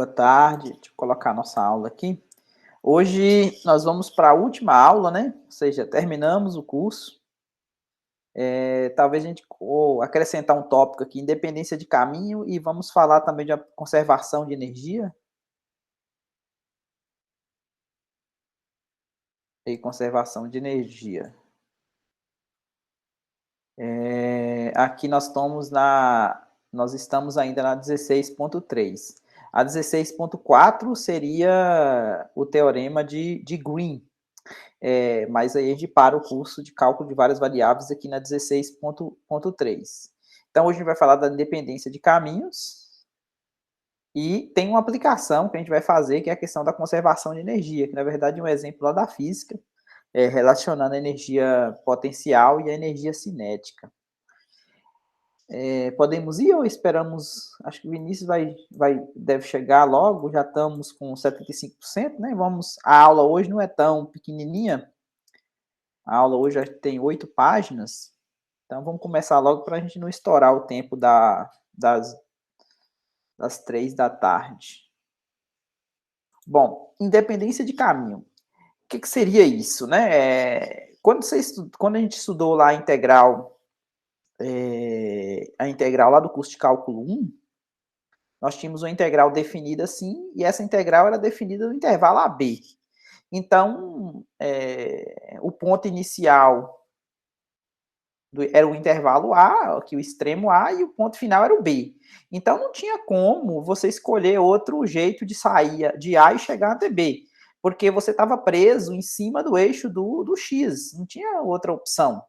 Boa tarde, deixa eu colocar a nossa aula aqui. Hoje nós vamos para a última aula, né? Ou seja, terminamos o curso. Talvez a gente acrescentar um tópico aqui, independência de caminho, e vamos falar também de conservação de energia e conservação de energia. Aqui nós estamos ainda na 16.3. A 16.4 seria o teorema de Green. Mas aí a gente para o curso de cálculo de várias variáveis aqui na 16.3. Então, hoje a gente vai falar da independência de caminhos e tem uma aplicação que a gente vai fazer, que é a questão da conservação de energia, que na verdade é um exemplo lá da física, relacionando a energia potencial e a energia cinética. Podemos ir ou esperamos? Acho que o Vinícius deve chegar logo, já estamos com 75%, né? A aula hoje não é tão pequenininha, a aula hoje já tem 8 páginas, então vamos começar logo para a gente não estourar o tempo das 3 da tarde. Bom, independência de caminho. O que seria isso, né? Quando a gente estudou lá a integral lá do curso de cálculo 1, nós tínhamos uma integral definida assim, e essa integral era definida no intervalo AB. Então, o ponto inicial era o intervalo A, aqui o extremo A, e o ponto final era o B. Então, não tinha como você escolher outro jeito de sair de A e chegar até B, porque você estava preso em cima do eixo do X, não tinha outra opção.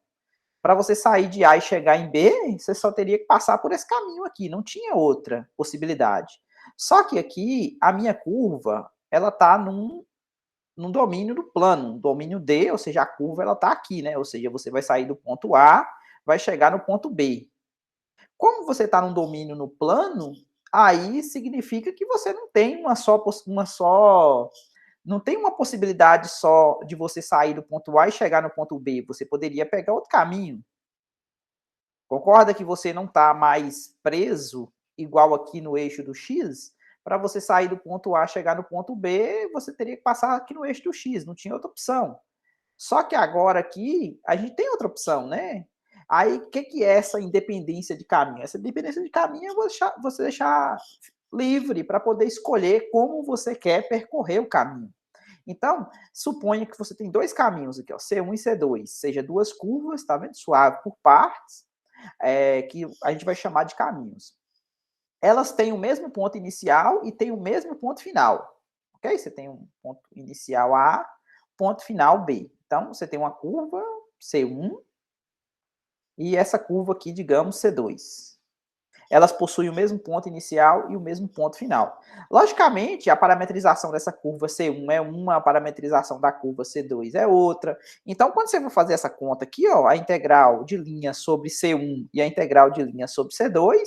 Para você sair de A e chegar em B, você só teria que passar por esse caminho aqui, não tinha outra possibilidade. Só que aqui, a minha curva, ela está num domínio do plano, um domínio D, ou seja, a curva ela está aqui, né? Ou seja, você vai sair do ponto A, vai chegar no ponto B. Como você está num domínio no plano, aí significa que você não tem não tem uma possibilidade só de você sair do ponto A e chegar no ponto B. Você poderia pegar outro caminho. Concorda que você não está mais preso igual aqui no eixo do X? Para você sair do ponto A e chegar no ponto B, você teria que passar aqui no eixo do X, não tinha outra opção. Só que agora aqui, a gente tem outra opção, né? Aí, o que é essa independência de caminho? Essa independência de caminho é você deixar livre para poder escolher como você quer percorrer o caminho. Então, suponha que você tem dois caminhos aqui, ó, C1 e C2, seja duas curvas, tá vendo? Suave por partes, que a gente vai chamar de caminhos. Elas têm o mesmo ponto inicial e têm o mesmo ponto final. Ok? Você tem um ponto inicial A, ponto final B. Então, você tem uma curva C1 e essa curva aqui, digamos, C2. Elas possuem o mesmo ponto inicial e o mesmo ponto final. Logicamente, a parametrização dessa curva C1 é uma, a parametrização da curva C2 é outra. Então, quando você for fazer essa conta aqui, ó, a integral de linha sobre C1 e a integral de linha sobre C2,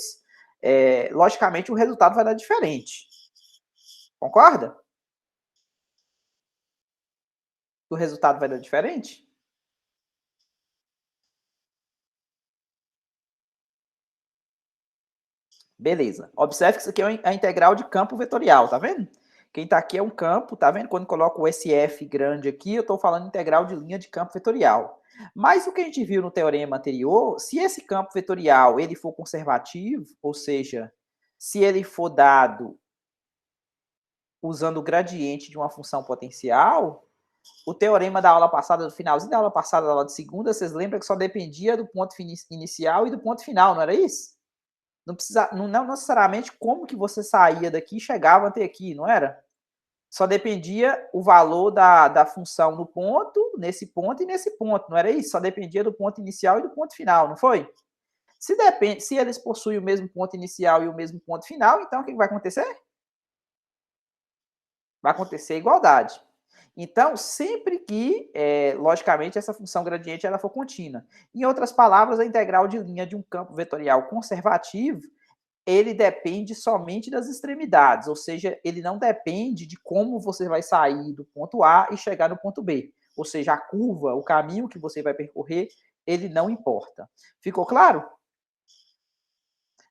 logicamente o resultado vai dar diferente. Concorda? O resultado vai dar diferente? Beleza. Observe que isso aqui é a integral de campo vetorial, tá vendo? Quem tá aqui é um campo, tá vendo? Quando coloco o SF grande aqui, eu estou falando integral de linha de campo vetorial. Mas o que a gente viu no teorema anterior, se esse campo vetorial ele for conservativo, ou seja, se ele for dado usando o gradiente de uma função potencial, o teorema da aula passada, do finalzinho da aula passada, da aula de segunda, vocês lembram que só dependia do ponto inicial e do ponto final, não era isso? Não necessariamente como que você saía daqui e chegava até aqui, não era? Só dependia o valor da função no ponto, nesse ponto e nesse ponto, não era isso? Só dependia do ponto inicial e do ponto final, não foi? Se eles possuem o mesmo ponto inicial e o mesmo ponto final, então o que vai acontecer? Vai acontecer a igualdade. Então, sempre que, logicamente, essa função gradiente ela for contínua. Em outras palavras, a integral de linha de um campo vetorial conservativo, ele depende somente das extremidades, ou seja, ele não depende de como você vai sair do ponto A e chegar no ponto B. Ou seja, a curva, o caminho que você vai percorrer, ele não importa. Ficou claro?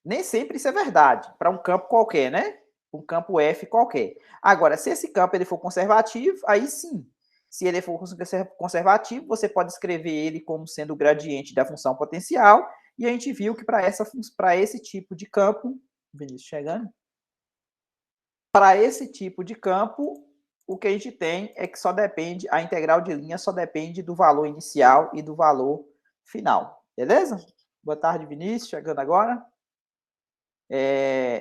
Nem sempre isso é verdade, para um campo qualquer, né? um campo F qualquer. Agora, se esse campo ele for conservativo, aí sim. Se ele for conservativo, você pode escrever ele como sendo o gradiente da função potencial, e a gente viu que para esse tipo de campo, Vinícius chegando, para esse tipo de campo, o que a gente tem é que só depende, a integral de linha só depende do valor inicial e do valor final. Beleza? Boa tarde, Vinícius, chegando agora.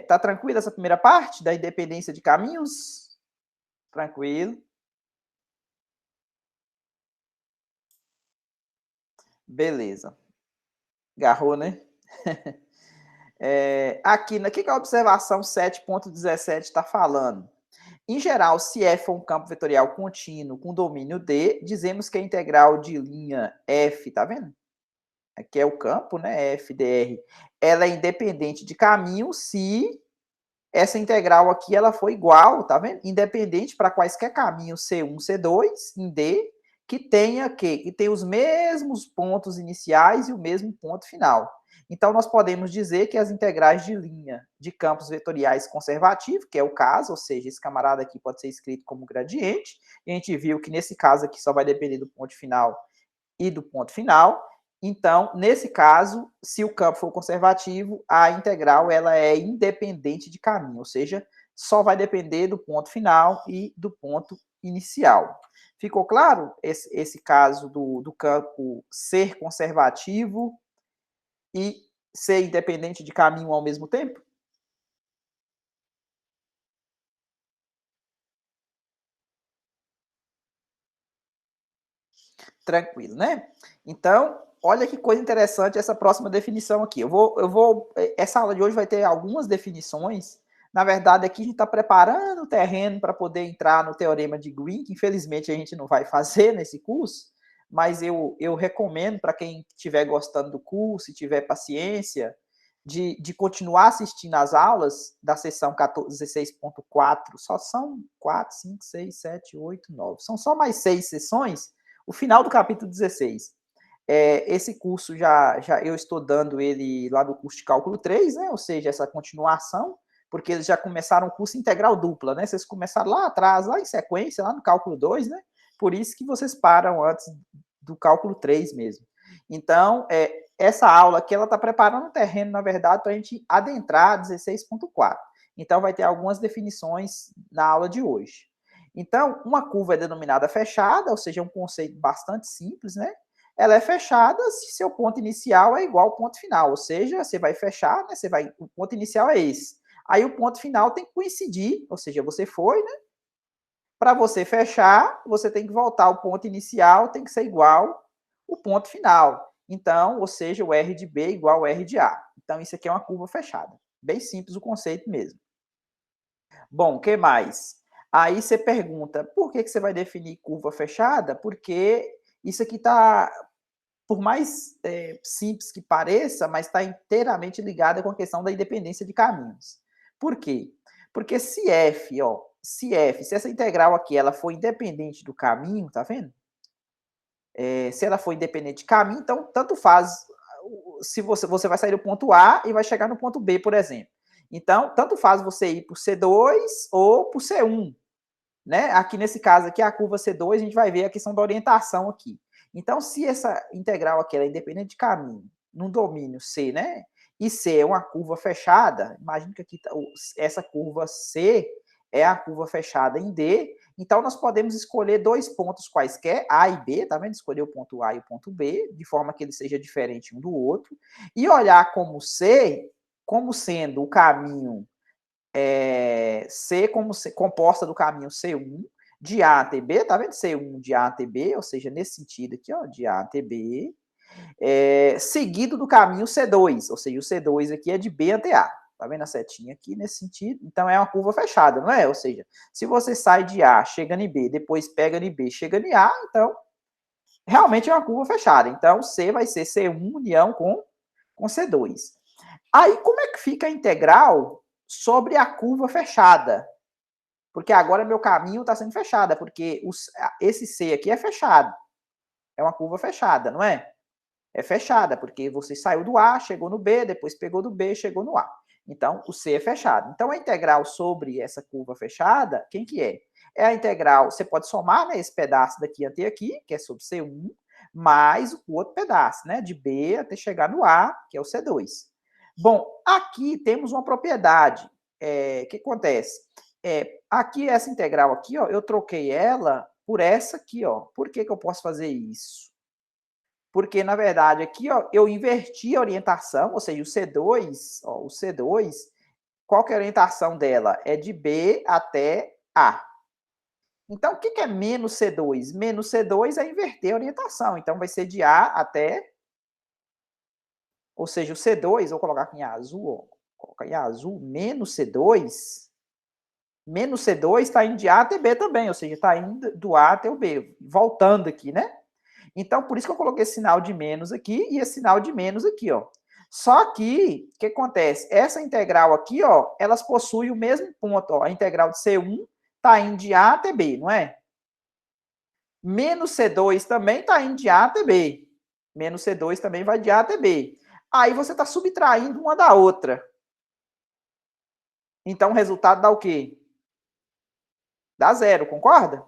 Tá tranquilo essa primeira parte da independência de caminhos? Tranquilo. Beleza. Garrou, né? Aqui, o que a observação 7.17 está falando? Em geral, se F for um campo vetorial contínuo com domínio D, dizemos que a integral de linha F, tá vendo? Aqui é o campo, né? FDR. Ela é independente de caminho se essa integral aqui ela for igual, tá vendo? Independente para quaisquer caminhos C1, C2, em D, que tenha que tem os mesmos pontos iniciais e o mesmo ponto final. Então, nós podemos dizer que as integrais de linha de campos vetoriais conservativos, que é o caso, ou seja, esse camarada aqui pode ser escrito como gradiente, e a gente viu que nesse caso aqui só vai depender do ponto final e do ponto final. Então, nesse caso, se o campo for conservativo, a integral ela é independente de caminho, ou seja, só vai depender do ponto final e do ponto inicial. Ficou claro esse caso do campo ser conservativo e ser independente de caminho ao mesmo tempo? Tranquilo, né? Então, olha que coisa interessante essa próxima definição aqui. Essa aula de hoje vai ter algumas definições. Na verdade, aqui a gente está preparando o terreno para poder entrar no teorema de Green, que infelizmente a gente não vai fazer nesse curso, mas eu recomendo para quem estiver gostando do curso e tiver paciência, de continuar assistindo às aulas da sessão 16.4. Só são 4, 5, 6, 7, 8, 9. São só mais 6 sessões. O final do capítulo 16. Esse curso já eu estou dando ele lá do curso de cálculo 3, né? Ou seja, essa continuação, porque eles já começaram o curso integral dupla, né? Vocês começaram lá atrás, lá em sequência, lá no cálculo 2, né? Por isso que vocês param antes do cálculo 3 mesmo. Então, essa aula aqui, ela está preparando o terreno, na verdade, para a gente adentrar 16.4. Então, vai ter algumas definições na aula de hoje. Então, uma curva é denominada fechada, ou seja, é um conceito bastante simples, né? Ela é fechada se seu ponto inicial é igual ao ponto final, ou seja, você vai fechar, né? O ponto inicial é esse. Aí o ponto final tem que coincidir, ou seja, você foi, né? Para você fechar, você tem que voltar ao ponto inicial, tem que ser igual o ponto final. Então, ou seja, o R de B igual ao R de A. Então, isso aqui é uma curva fechada. Bem simples o conceito mesmo. Bom, o que mais? Aí você pergunta, por que você vai definir curva fechada? Porque isso aqui está, por mais simples que pareça, mas está inteiramente ligado com a questão da independência de caminhos. Por quê? Porque se se essa integral aqui ela for independente do caminho, tá vendo? Se ela for independente de caminho, então tanto faz se você vai sair do ponto A e vai chegar no ponto B, por exemplo. Então, tanto faz você ir para o C2 ou para o C1. Né? Aqui nesse caso aqui, a curva C2, a gente vai ver a questão da orientação aqui. Então, se essa integral aqui é independente de caminho, num domínio C, né? E C é uma curva fechada, imagina que aqui essa curva C é a curva fechada em D, então nós podemos escolher dois pontos quaisquer, A e B, tá vendo? Escolher o ponto A e o ponto B, de forma que ele seja diferente um do outro, e olhar como C, como sendo o caminho C como composta do caminho C1 de A até B, tá vendo? C1 de A até B, ou seja, nesse sentido aqui, ó, de A até B, seguido do caminho C2, ou seja, o C2 aqui é de B até A. Tá vendo a setinha aqui nesse sentido? Então é uma curva fechada, não é? Ou seja, se você sai de A, chega em B, depois pega em B, chega em A, então realmente é uma curva fechada. Então C vai ser C1 união com C2. Aí como é que fica a integral sobre a curva fechada? Porque agora meu caminho está sendo fechado, porque esse C aqui é fechado. É uma curva fechada, não é? É fechada, porque você saiu do A, chegou no B, depois pegou do B, chegou no A. Então, o C é fechado. Então, a integral sobre essa curva fechada, quem que é? É a integral, você pode somar, né, esse pedaço daqui até aqui, que é sobre C1, mais o outro pedaço, né, de B até chegar no A, que é o C2. Bom, aqui temos uma propriedade. O que acontece? Aqui, essa integral aqui, ó, eu troquei ela por essa aqui, ó. Por que eu posso fazer isso? Porque, na verdade, aqui, ó, eu inverti a orientação, ou seja, o C2, ó, o C2, qual que é a orientação dela? É de B até A. Então, o que é menos C2? Menos C2 é inverter a orientação. Então, vai ser de A até... Ou seja, o C2, vou colocar aqui em azul, ó, colocar em azul, menos C2 está indo de A até B também, ou seja, está indo do A até o B, voltando aqui, né? Então, por isso que eu coloquei esse sinal de menos aqui e esse sinal de menos aqui, ó. Só que, o que acontece? Essa integral aqui, ó, elas possuem o mesmo ponto, ó. A integral de C1 está indo de A até B, não é? Menos C2 também está indo de A até B. Menos C2 também vai de A até B. Aí você está subtraindo uma da outra. Então, o resultado dá o quê? Dá zero, concorda?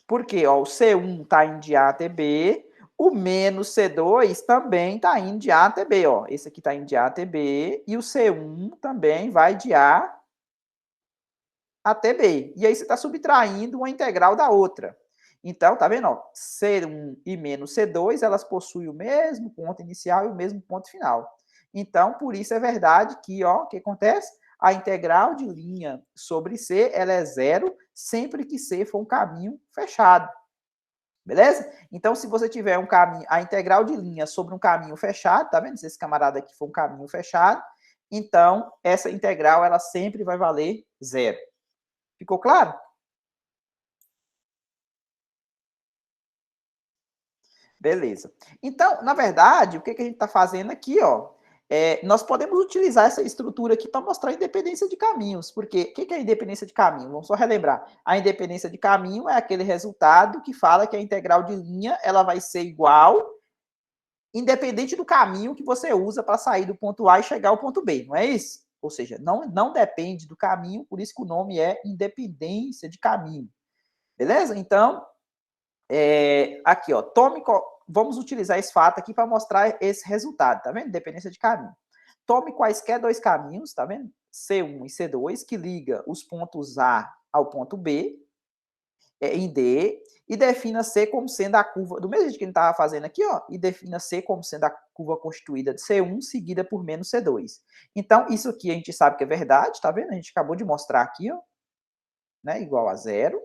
Porque ó, o C1 está indo de A até B, o menos C2 também está indo de A até B. Ó. Esse aqui está indo de A até B, e o C1 também vai de A até B. E aí você está subtraindo uma integral da outra. Então, tá vendo? Ó, C1 e menos C2, elas possuem o mesmo ponto inicial e o mesmo ponto final. Então, por isso é verdade que, ó, o que acontece? A integral de linha sobre C, ela é zero, sempre que C for um caminho fechado. Beleza? Então, se você tiver um caminho, a integral de linha sobre um caminho fechado, tá vendo? Se esse camarada aqui for um caminho fechado, então, essa integral, ela sempre vai valer zero. Ficou claro? Beleza. Então, na verdade, o que a gente está fazendo aqui, ó, nós podemos utilizar essa estrutura aqui para mostrar a independência de caminhos, porque o que é a independência de caminho? Vamos só relembrar. A independência de caminho é aquele resultado que fala que a integral de linha ela vai ser igual, independente do caminho que você usa para sair do ponto A e chegar ao ponto B, não é isso? Ou seja, não depende do caminho, por isso que o nome é independência de caminho. Beleza? Então, aqui, ó, vamos utilizar esse fato aqui para mostrar esse resultado, tá vendo? Dependência de caminho. Tome quaisquer dois caminhos, tá vendo? C1 e C2, que liga os pontos A ao ponto B, em D, e defina C como sendo a curva, do mesmo jeito que a gente estava fazendo aqui, ó, e defina C como sendo a curva constituída de C1, seguida por menos C2. Então, isso aqui a gente sabe que é verdade, tá vendo? A gente acabou de mostrar aqui, ó, né, igual a zero.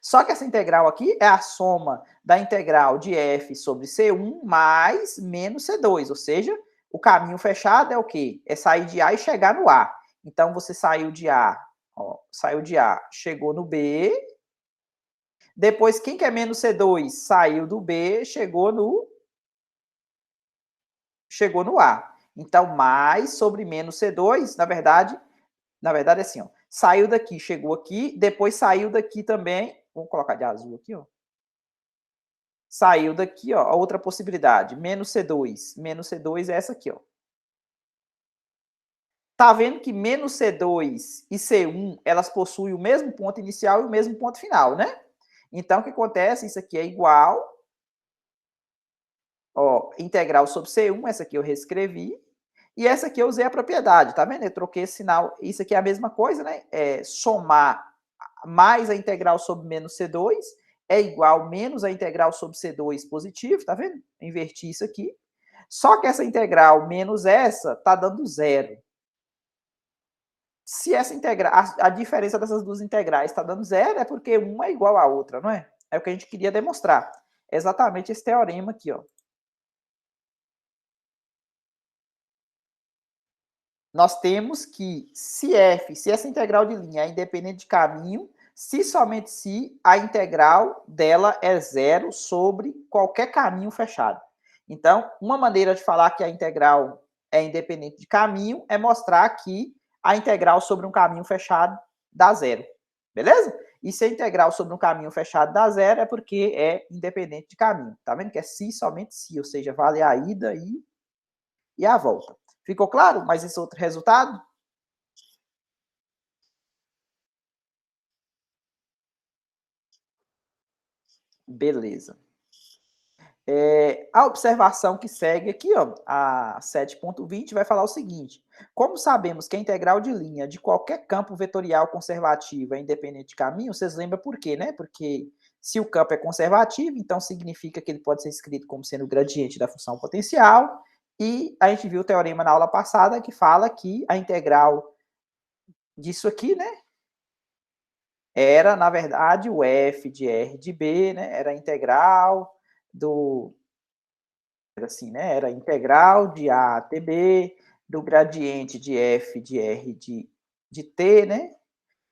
Só que essa integral aqui é a soma da integral de f sobre C1 mais menos C2, ou seja, o caminho fechado é o quê? É sair de A e chegar no A. Então, você saiu de A, ó, chegou no B. Depois, quem que é menos C2? Saiu do B, chegou no A. Então, mais sobre menos C2, na verdade é assim, ó. Saiu daqui, chegou aqui, depois saiu daqui também. Vamos colocar de azul aqui, ó. Saiu daqui, ó, a outra possibilidade, menos C2. Menos C2 é essa aqui, ó. Tá vendo que menos C2 e C1, elas possuem o mesmo ponto inicial e o mesmo ponto final, né? Então, o que acontece? Isso aqui é igual, ó, integral sobre C1, essa aqui eu reescrevi, e essa aqui eu usei a propriedade, tá vendo? Eu troquei esse sinal, isso aqui é a mesma coisa, né? Somar mais a integral sobre menos C2 é igual menos a integral sobre C2 positivo, tá vendo? Inverti isso aqui. Só que essa integral menos essa tá dando zero. Se essa integral, a diferença dessas duas integrais está dando zero, é porque uma é igual à outra, não é? É o que a gente queria demonstrar. É exatamente esse teorema aqui, ó. Nós temos que, se essa integral de linha é independente de caminho, se somente se a integral dela é zero sobre qualquer caminho fechado. Então, uma maneira de falar que a integral é independente de caminho é mostrar que a integral sobre um caminho fechado dá zero. Beleza? E se a integral sobre um caminho fechado dá zero é porque é independente de caminho. Tá vendo que é se, somente se, ou seja, vale a ida e e a volta. Ficou claro? Mas esse outro resultado? Beleza. A observação que segue aqui, ó, a 7.20, vai falar o seguinte: como sabemos que a integral de linha de qualquer campo vetorial conservativo é independente de caminho, vocês lembram por quê, né? Porque se o campo é conservativo, então significa que ele pode ser escrito como sendo o gradiente da função potencial, e a gente viu o teorema na aula passada que fala que a integral disso aqui, né, era, na verdade, o f de r de b, né, era a integral do assim, né? Era integral de A até B, do gradiente de f de r de t, né?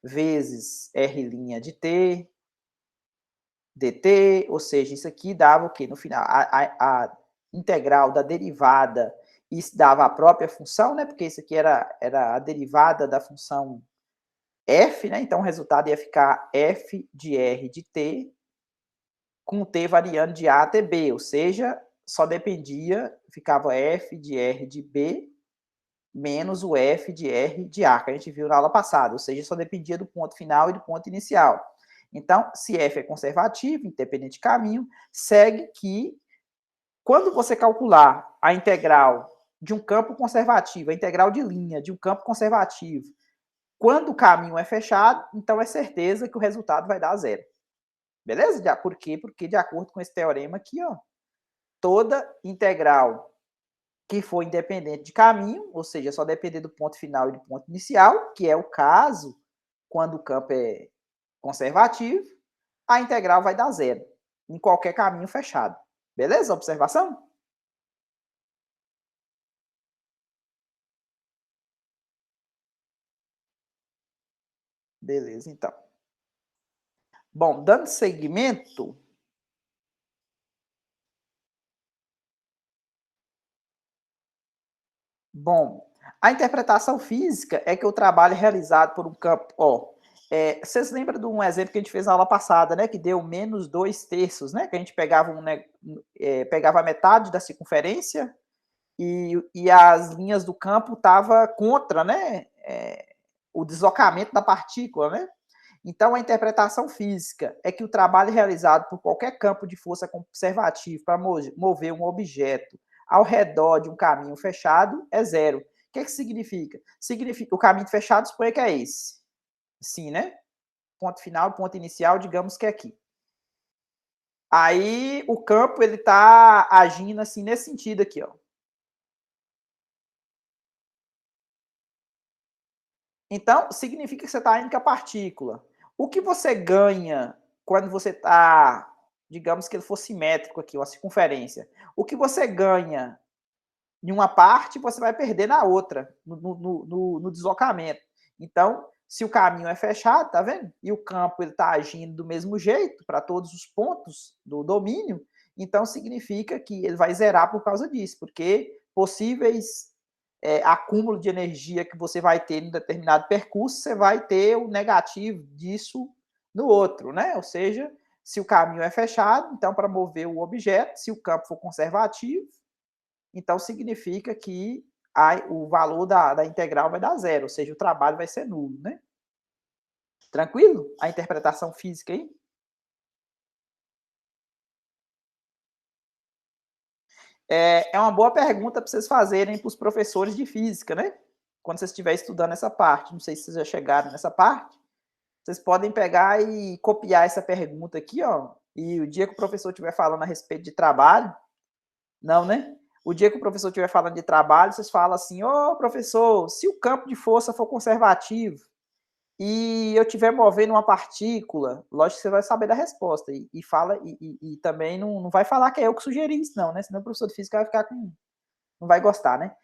Vezes r' de t, dt, ou seja, isso aqui dava o quê? No final, a integral da derivada, isso dava a própria função, né? Porque isso aqui era a derivada da função f, né? Então o resultado ia ficar f de r de t com t variando de A até B, ou seja, só dependia, ficava f de r de B menos o f de r de A, que a gente viu na aula passada, ou seja, só dependia do ponto final e do ponto inicial. Então, se f é conservativo, independente de caminho, segue que quando você calcular a integral de um campo conservativo, a integral de linha de um campo conservativo, quando o caminho é fechado, então é certeza que o resultado vai dar zero. Beleza? Por quê? Porque de acordo com esse teorema aqui, ó, toda integral que for independente de caminho, ou seja, só depender do ponto final e do ponto inicial, que é o caso quando o campo é conservativo, a integral vai dar zero em qualquer caminho fechado. Beleza? Observação? Beleza, então. Bom, dando seguimento, bom, a interpretação física é que o trabalho é realizado por um campo. Ó, vocês lembram de um exemplo que a gente fez na aula passada, né? Que deu menos 2/3, né? Que a gente pegava, pegava a metade da circunferência e as linhas do campo estavam contra, né? O deslocamento da partícula, né? Então, a interpretação física é que o trabalho realizado por qualquer campo de força conservativo para mover um objeto ao redor de um caminho fechado é zero. O que significa? Significa o caminho fechado, suponha que é esse. Sim, né? Ponto final, ponto inicial, digamos que é aqui. Aí o campo ele está agindo assim nesse sentido aqui, ó. Então, significa que você está indo com a partícula. O que você ganha quando você está, digamos que ele for simétrico aqui, uma circunferência. O que você ganha em uma parte, você vai perder na outra, no deslocamento. Então, se o caminho é fechado, tá vendo? E o campo ele está agindo do mesmo jeito para todos os pontos do domínio, então significa que ele vai zerar por causa disso, porque possíveis acúmulo de energia que você vai ter em um determinado percurso, você vai ter o negativo disso no outro, né? Ou seja, se o caminho é fechado, então para mover o objeto, se o campo for conservativo, então significa que o valor da integral vai dar zero, ou seja, o trabalho vai ser nulo, né? Tranquilo? A interpretação física aí? É uma boa pergunta para vocês fazerem para os professores de física, né? Quando vocês estiverem estudando essa parte. Não sei se vocês já chegaram nessa parte. Vocês podem pegar e copiar essa pergunta aqui, ó. E o dia que o professor estiver falando a respeito de trabalho, não, né? O dia que o professor estiver falando de trabalho, vocês falam assim: ô professor, se o campo de força for conservativo e eu estiver movendo uma partícula, lógico que você vai saber da resposta. E fala, e também não vai falar que é eu que sugeri isso, não, né? Senão o professor de física vai ficar com. Não vai gostar, né?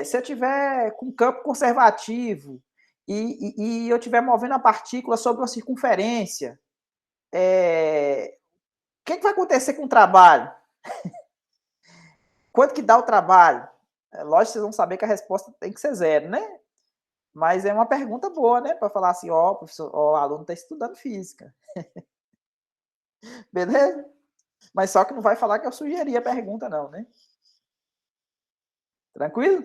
Se eu tiver com campo conservativo e eu estiver movendo a partícula sobre uma circunferência, o que vai acontecer com o trabalho? Quanto que dá o trabalho? Lógico que vocês vão saber que a resposta tem que ser zero, né? Mas é uma pergunta boa, né? Para falar assim, ó, professor, ó, o aluno está estudando física. Beleza? Mas só que não vai falar que eu sugeri a pergunta, não, né? Tranquilo?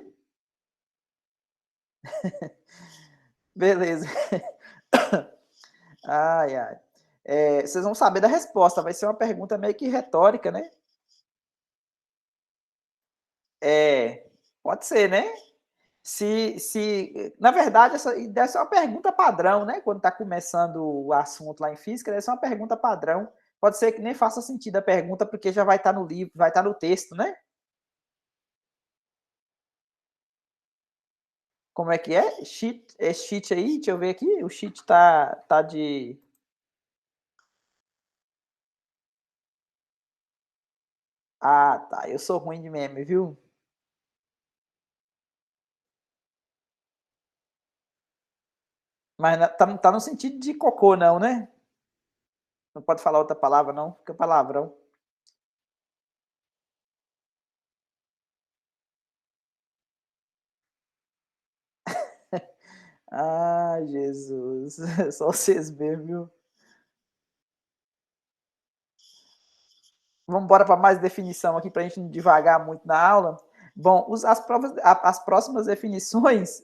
Beleza. Ai, ai. Vocês vão saber da resposta, vai ser uma pergunta meio que retórica, né. É, pode ser, né. Se na verdade, essa e deve ser uma pergunta padrão, né, quando está começando o assunto lá em física, deve ser uma pergunta padrão. Pode ser que nem faça sentido a pergunta, porque já vai estar no livro, vai estar no texto, né. Como é que é? Cheat aí? Deixa eu ver aqui, o cheat tá de ah, tá, eu sou ruim de meme, viu. Mas na tá no sentido de cocô não, né? Não pode falar outra palavra não, fica palavrão. Ai, Jesus, só vocês mesmo, viu. Vamos embora para mais definição aqui para a gente não devagar muito na aula. Bom, as próximas definições,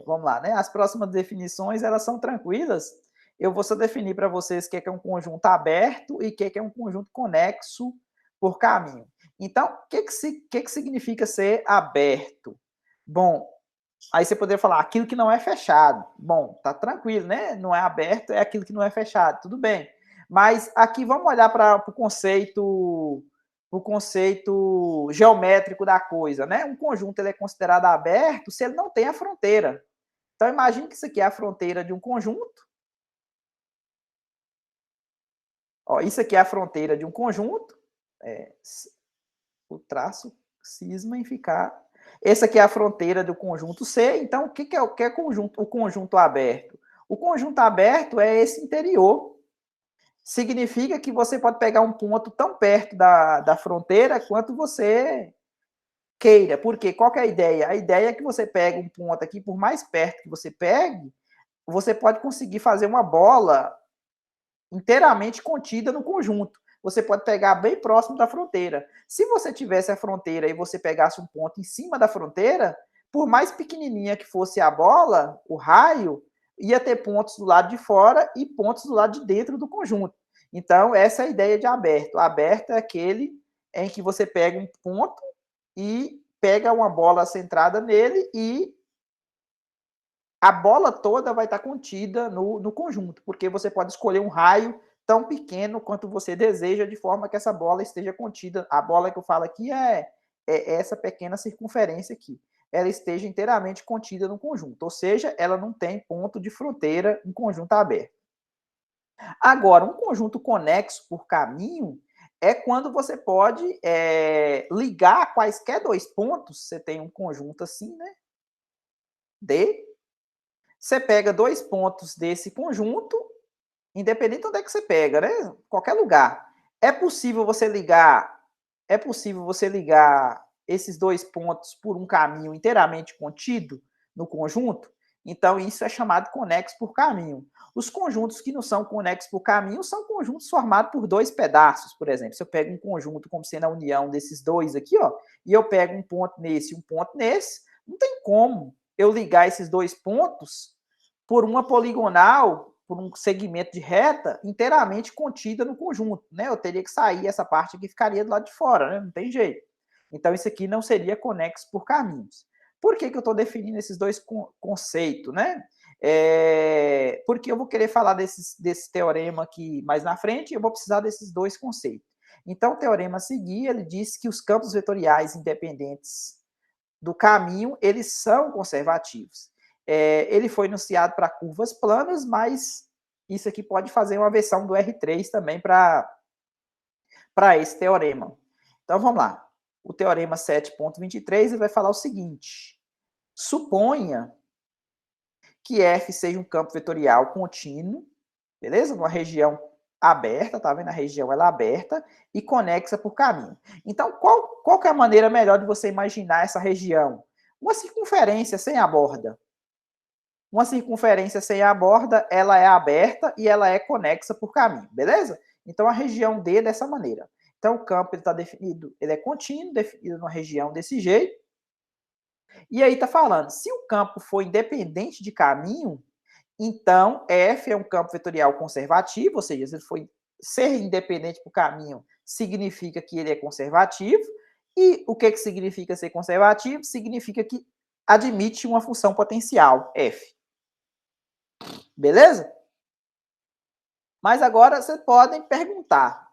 vamos lá, né? As próximas definições elas são tranquilas. Eu vou só definir para vocês o que é um conjunto aberto e o que é um conjunto conexo por caminho. Então, o que significa ser aberto? Bom, aí você poderia falar aquilo que não é fechado. Bom, tá tranquilo, né? Não é aberto, é aquilo que não é fechado, tudo bem. Mas aqui vamos olhar para o conceito geométrico da coisa, né? Um conjunto ele é considerado aberto se ele não tem a fronteira. Então imagine que isso aqui é a fronteira de um conjunto. Ó, isso aqui é a fronteira de um conjunto. É, o traço cisma em ficar. Essa aqui é a fronteira do conjunto C. Então, o que é conjunto, o conjunto aberto? O conjunto aberto é esse interior. Significa que você pode pegar um ponto tão perto da fronteira quanto você queira. Porque qual que é a ideia? A ideia é que você pega um ponto aqui, por mais perto que você pegue, você pode conseguir fazer uma bola inteiramente contida no conjunto. Você pode pegar bem próximo da fronteira. Se você tivesse a fronteira e você pegasse um ponto em cima da fronteira, por mais pequenininha que fosse a bola, o raio, ia ter pontos do lado de fora e pontos do lado de dentro do conjunto. Então, essa é a ideia de aberto. Aberto é aquele em que você pega um ponto e pega uma bola centrada nele e a bola toda vai estar contida no conjunto, porque você pode escolher um raio tão pequeno quanto você deseja, de forma que essa bola esteja contida. A bola que eu falo aqui é essa pequena circunferência aqui. Ela esteja inteiramente contida no conjunto, ou seja, ela não tem ponto de fronteira em conjunto aberto. Agora, um conjunto conexo por caminho é quando você pode ligar quaisquer dois pontos. Você tem um conjunto assim, né? D. Você pega dois pontos desse conjunto, independente de onde é que você pega, né? Qualquer lugar. É possível você ligar, é possível você ligar esses dois pontos por um caminho inteiramente contido no conjunto? Então, isso é chamado conexo por caminho. Os conjuntos que não são conexos por caminho são conjuntos formados por dois pedaços, por exemplo. Se eu pego um conjunto como sendo a união desses dois aqui, ó, e eu pego um ponto nesse e um ponto nesse, não tem como eu ligar esses dois pontos por uma poligonal, por um segmento de reta inteiramente contida no conjunto, né? Eu teria que sair essa parte aqui ficaria do lado de fora, né? Não tem jeito. Então isso aqui não seria conexo por caminhos. Por que eu estou definindo esses dois conceitos, né? Porque eu vou querer falar desse teorema aqui mais na frente e eu vou precisar desses dois conceitos. Então, o teorema a seguir, ele diz que os campos vetoriais independentes do caminho, eles são conservativos. Ele foi enunciado para curvas planas, mas isso aqui pode fazer uma versão do R3 também para esse teorema. Então, vamos lá. O teorema 7.23 ele vai falar o seguinte: suponha que F seja um campo vetorial contínuo, beleza? Numa região aberta, tá vendo? A região ela é aberta e conexa por caminho. Então, qual que é a maneira melhor de você imaginar essa região? Uma circunferência sem a borda. Uma circunferência sem a borda, ela é aberta e ela é conexa por caminho, beleza? Então, a região D é dessa maneira. Então, o campo está definido, ele é contínuo, definido numa região desse jeito. E aí está falando, se o campo for independente de caminho, então F é um campo vetorial conservativo, ou seja, se ele for ser independente do caminho, significa que ele é conservativo. E o que significa ser conservativo? Significa que admite uma função potencial, F. Beleza? Mas agora vocês podem perguntar,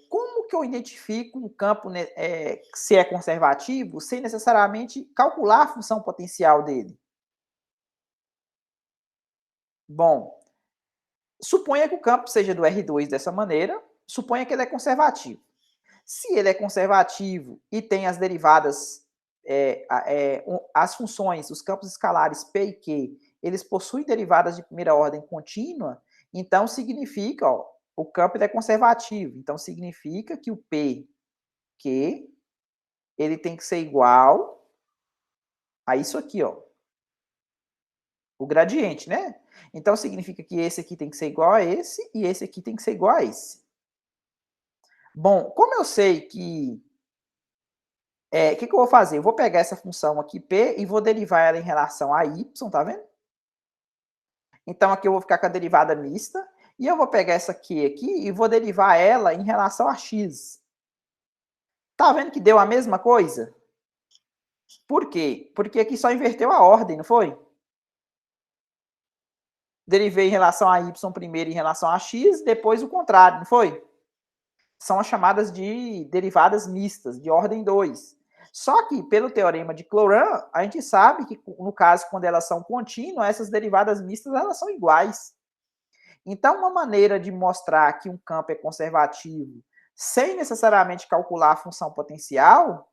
como que eu identifico um campo se é conservativo sem necessariamente calcular a função potencial dele? Bom, suponha que o campo seja do R2 dessa maneira, suponha que ele é conservativo. Se ele é conservativo e tem as derivadas, as funções, os campos escalares P e Q, eles possuem derivadas de primeira ordem contínua, então significa, ó, o campo ele é conservativo, então significa que o P, Q, ele tem que ser igual a isso aqui, ó, o gradiente, né? Então significa que esse aqui tem que ser igual a esse e esse aqui tem que ser igual a esse. Bom, como eu sei que o que eu vou fazer? Eu vou pegar essa função aqui, P, e vou derivar ela em relação a Y, tá vendo? Então, aqui eu vou ficar com a derivada mista, e eu vou pegar essa Q aqui e vou derivar ela em relação a X. Tá vendo que deu a mesma coisa? Por quê? Porque aqui só inverteu a ordem, não foi? Derivei em relação a Y primeiro em relação a X, depois o contrário, não foi? São as chamadas de derivadas mistas, de ordem 2. Só que, pelo teorema de Clorant, a gente sabe que, no caso, quando elas são contínuas, essas derivadas mistas elas são iguais. Então, uma maneira de mostrar que um campo é conservativo sem necessariamente calcular a função potencial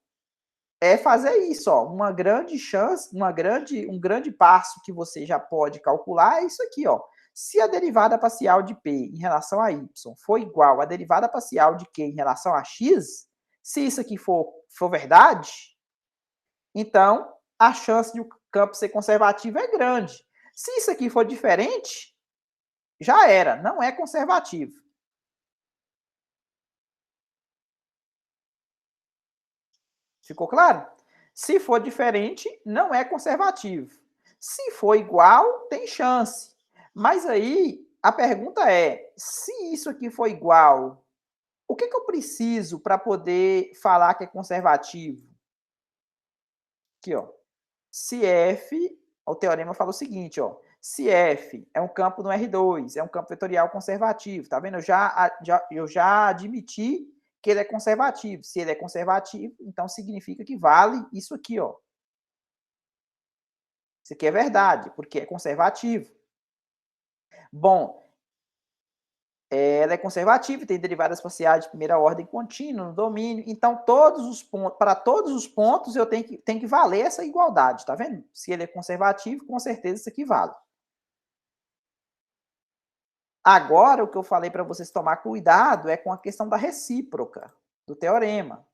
é fazer isso. Ó. Uma grande chance, um grande passo que você já pode calcular é isso aqui. Ó. Se a derivada parcial de P em relação a Y for igual à derivada parcial de Q em relação a X, se isso aqui for verdade, então a chance de o campo ser conservativo é grande. Se isso aqui for diferente, já era, não é conservativo. Ficou claro? Se for diferente, não é conservativo. Se for igual, tem chance. Mas aí a pergunta é: se isso aqui for igual, o que eu preciso para poder falar que é conservativo? Aqui, ó. Se F, o teorema fala o seguinte, ó. Se F é um campo no R2, é um campo vetorial conservativo, tá vendo? Eu já admiti que ele é conservativo. Se ele é conservativo, então significa que vale isso aqui, ó. Isso aqui é verdade, porque é conservativo. Bom, ela é conservativa, tem derivadas parciais de primeira ordem contínua no domínio. Então, para todos os pontos, eu tenho que valer essa igualdade, tá vendo? Se ele é conservativo, com certeza isso aqui vale. Agora, o que eu falei para vocês tomar cuidado é com a questão da recíproca do teorema.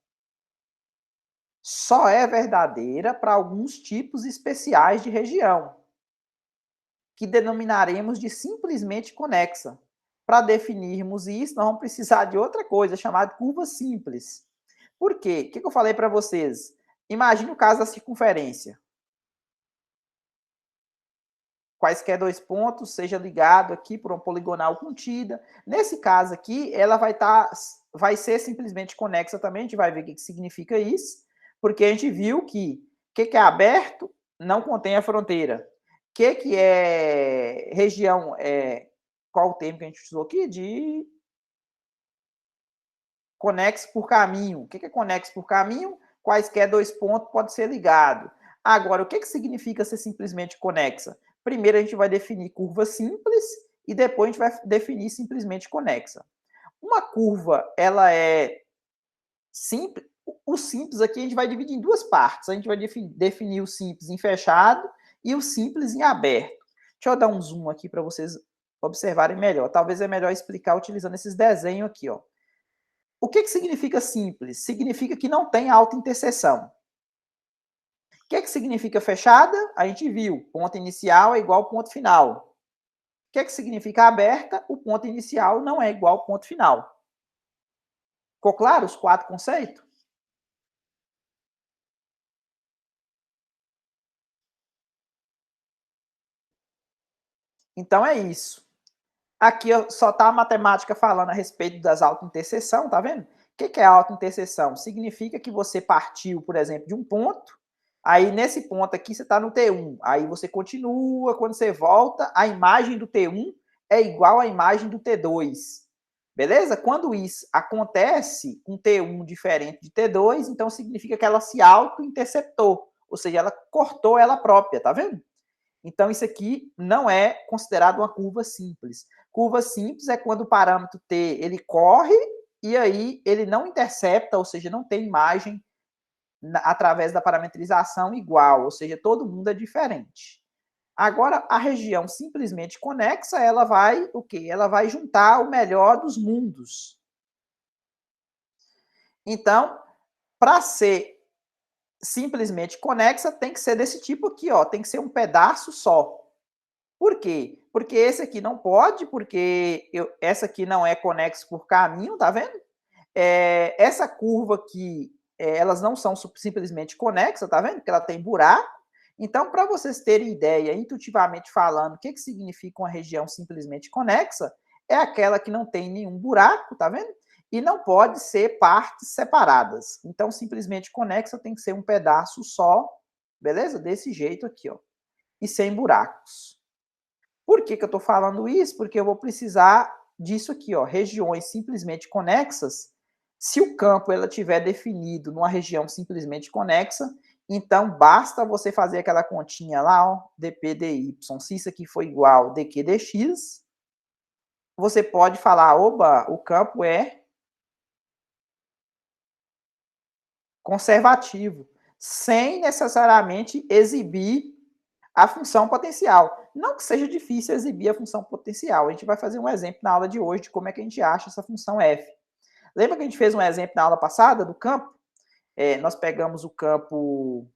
Só é verdadeira para alguns tipos especiais de região, que denominaremos de simplesmente conexa. Para definirmos isso, nós vamos precisar de outra coisa, chamada curva simples. Por quê? O que eu falei para vocês? Imagine o caso da circunferência. Quaisquer dois pontos, seja ligado aqui por uma poligonal contida. Nesse caso aqui, ela vai ser simplesmente conexa também, a gente vai ver o que significa isso, porque a gente viu que o que é aberto não contém a fronteira. O que é região, qual o termo que a gente usou aqui? De conexo por caminho. O que é conexo por caminho? Quaisquer dois pontos pode ser ligado. Agora, o que significa ser simplesmente conexa? Primeiro a gente vai definir curva simples e depois a gente vai definir simplesmente conexa. Uma curva, ela é simples. O simples aqui a gente vai dividir em duas partes. A gente vai definir o simples em fechado e o simples em aberto. Deixa eu dar um zoom aqui para vocês observarem melhor. Talvez é melhor explicar utilizando esses desenhos aqui, ó. O que significa simples? Significa que não tem autointerseção. O que significa fechada? A gente viu, ponto inicial é igual ao ponto final. O que significa aberta? O ponto inicial não é igual ao ponto final. Ficou claro os quatro conceitos? Então é isso. Aqui só está a matemática falando a respeito das autointerseção, tá vendo? O que é autointerseção? Significa que você partiu, por exemplo, de um ponto, aí nesse ponto aqui você está no T1, aí você continua, quando você volta, a imagem do T1 é igual à imagem do T2. Beleza? Quando isso acontece, um T1 diferente de T2, então significa que ela se auto-interceptou, ou seja, ela cortou ela própria, tá vendo? Então, isso aqui não é considerado uma curva simples. Curva simples é quando o parâmetro t ele corre e aí ele não intercepta, ou seja, não tem imagem através da parametrização igual, ou seja, todo mundo é diferente. Agora, a região simplesmente conexa, ela vai o quê? Ela vai juntar o melhor dos mundos. Então, para ser simplesmente conexa, tem que ser desse tipo aqui, ó, tem que ser um pedaço só. Por quê? Porque esse aqui não pode, porque essa aqui não é conexo por caminho, tá vendo? Essa curva aqui, elas não são simplesmente conexas, tá vendo? Porque ela tem buraco. Então, para vocês terem ideia, intuitivamente falando, o que significa uma região simplesmente conexa, é aquela que não tem nenhum buraco, tá vendo? E não pode ser partes separadas. Então, simplesmente conexa tem que ser um pedaço só, beleza? Desse jeito aqui, ó. E sem buracos. Por que eu estou falando isso? Porque eu vou precisar disso aqui, ó, regiões simplesmente conexas. Se o campo ela tiver definido numa região simplesmente conexa, então basta você fazer aquela continha lá, ó, dp dy. Se isso aqui for igual a dq dx, você pode falar, oba, o campo é conservativo, sem necessariamente exibir a função potencial. Não que seja difícil exibir a função potencial. A gente vai fazer um exemplo na aula de hoje de como é que a gente acha essa função f. Lembra que a gente fez um exemplo na aula passada do campo? Nós pegamos o campo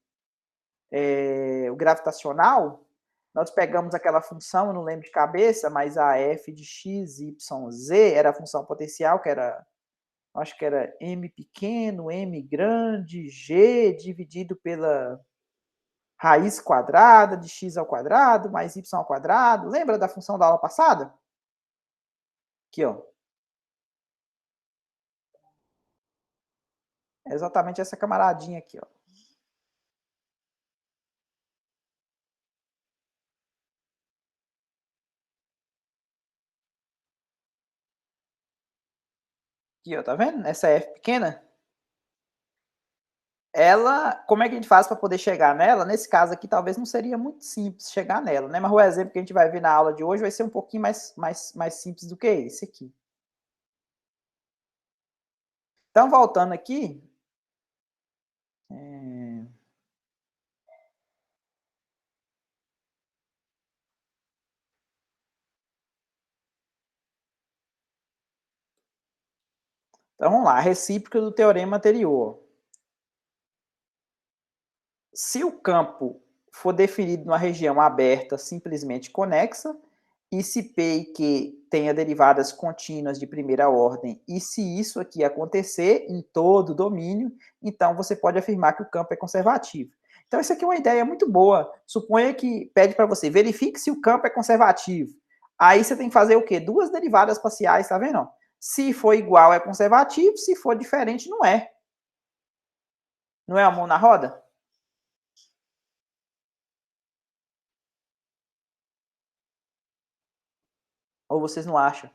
o gravitacional, nós pegamos aquela função, eu não lembro de cabeça, mas a f de x, y, z era a função potencial, que era, acho que era m pequeno, m grande, g dividido pela raiz quadrada de x ao quadrado mais y ao quadrado. Lembra da função da aula passada? Aqui, ó. É exatamente essa camaradinha aqui, ó. Aqui, ó, tá vendo? Essa f pequena. Ela, como é que a gente faz para poder chegar nela? Nesse caso aqui, talvez não seria muito simples chegar nela, né? Mas o exemplo que a gente vai ver na aula de hoje vai ser um pouquinho mais simples do que esse aqui. Então, voltando aqui. Então, vamos lá. A recíproca do teorema anterior. Se o campo for definido numa região aberta simplesmente conexa, e se P e Q tenha derivadas contínuas de primeira ordem, e se isso aqui acontecer em todo o domínio, então você pode afirmar que o campo é conservativo. Então, isso aqui é uma ideia muito boa. Suponha que pede para você, verifique se o campo é conservativo. Aí você tem que fazer o quê? Duas derivadas parciais, tá vendo? Se for igual, é conservativo, se for diferente, não é. Não é a mão na roda? Ou vocês não acham?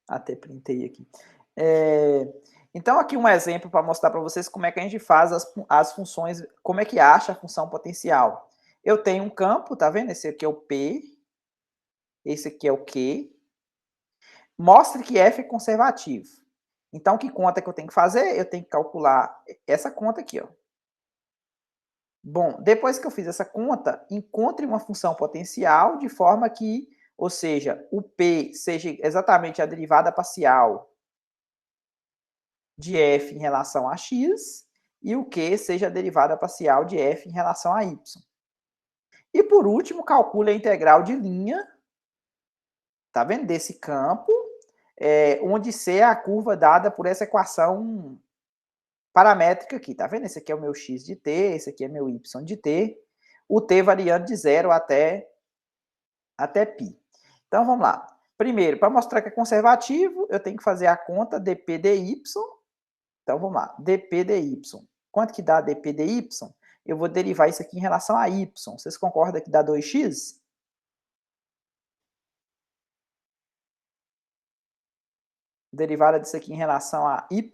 Até printei aqui. Então, aqui um exemplo para mostrar para vocês como é que a gente faz as funções, como é que acha a função potencial. Eu tenho um campo, tá vendo? Esse aqui é o P, esse aqui é o Q. Mostre que F é conservativo. Então, que conta que eu tenho que fazer? Eu tenho que calcular essa conta aqui, ó. Bom, depois que eu fiz essa conta, encontre uma função potencial de forma que, ou seja, o P seja exatamente a derivada parcial de f em relação a x e o q seja a derivada parcial de f em relação a y. E por último, calcule a integral de linha, tá vendo? Desse campo, onde C é a curva dada por essa equação paramétrica aqui, tá vendo? Esse aqui é o meu x de t, esse aqui é meu y de t, o t variando de 0 até π. Então, vamos lá. Primeiro, para mostrar que é conservativo, eu tenho que fazer a conta dp dy. Então, vamos lá. dp dy. Quanto que dá dp dy? Eu vou derivar isso aqui em relação a y. Vocês concordam que dá 2x? Derivada disso aqui em relação a y.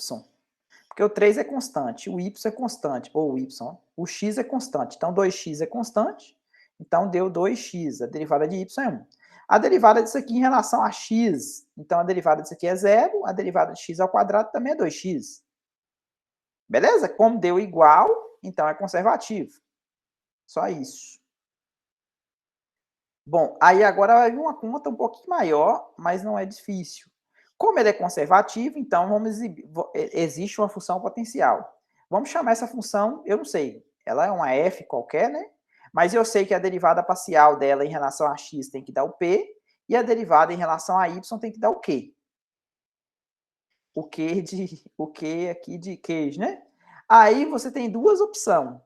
Porque o 3 é constante, o y é constante, ou o y, o x é constante. Então, 2x é constante, então deu 2x. A derivada de y é 1. A derivada disso aqui em relação a x, então a derivada disso aqui é 0, a derivada de x ao quadrado também é 2x. Beleza? Como deu igual, então é conservativo. Só isso. Bom, aí agora vai vir uma conta um pouquinho maior, mas não é difícil. Como ele é conservativo, então existe uma função potencial. Vamos chamar essa função, eu não sei, ela é uma f qualquer, né? Mas eu sei que a derivada parcial dela em relação a x tem que dar o p, e a derivada em relação a y tem que dar o q. O q aqui de queijo, né? Aí você tem duas opções.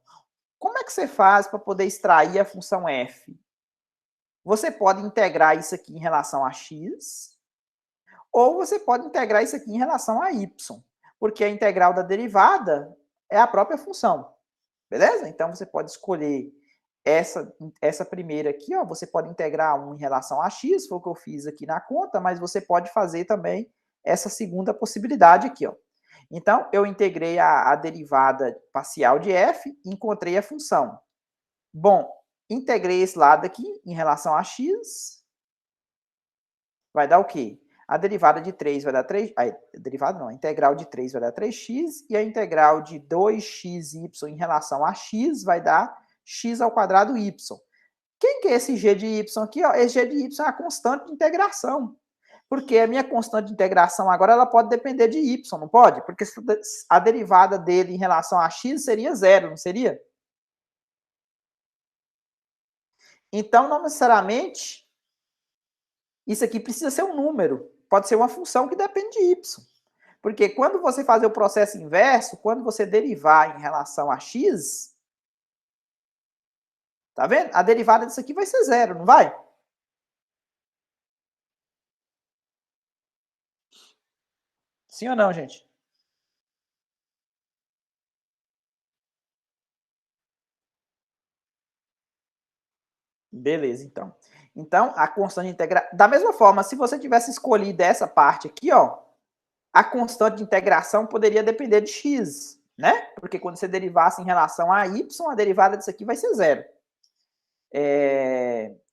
Como é que você faz para poder extrair a função f? Você pode integrar isso aqui em relação a x, ou você pode integrar isso aqui em relação a y, porque a integral da derivada é a própria função, beleza? Então, você pode escolher essa primeira aqui, ó, você pode integrar 1 em relação a x, foi o que eu fiz aqui na conta, mas você pode fazer também essa segunda possibilidade aqui, ó. Então, eu integrei a derivada parcial de f e encontrei a função. Bom, integrei esse lado aqui em relação a x, vai dar o quê? A derivada de 3 vai dar 3, a derivada não, a integral de 3 vai dar 3x, e a integral de 2xy em relação a x vai dar x ao quadrado y. Quem que é esse g de y aqui? Ó? Esse g de y é a constante de integração. Porque a minha constante de integração agora ela pode depender de y, não pode? Porque a derivada dele em relação a x seria zero, não seria? Então, não necessariamente, isso aqui precisa ser um número. Pode ser uma função que depende de y. Porque quando você fazer o processo inverso, quando você derivar em relação a x, tá vendo? A derivada disso aqui vai ser zero, não vai? Sim ou não, gente? Beleza, então. Então, a constante de integração... Da mesma forma, se você tivesse escolhido essa parte aqui, ó, a constante de integração poderia depender de x, né? Porque quando você derivasse em relação a y, a derivada disso aqui vai ser zero.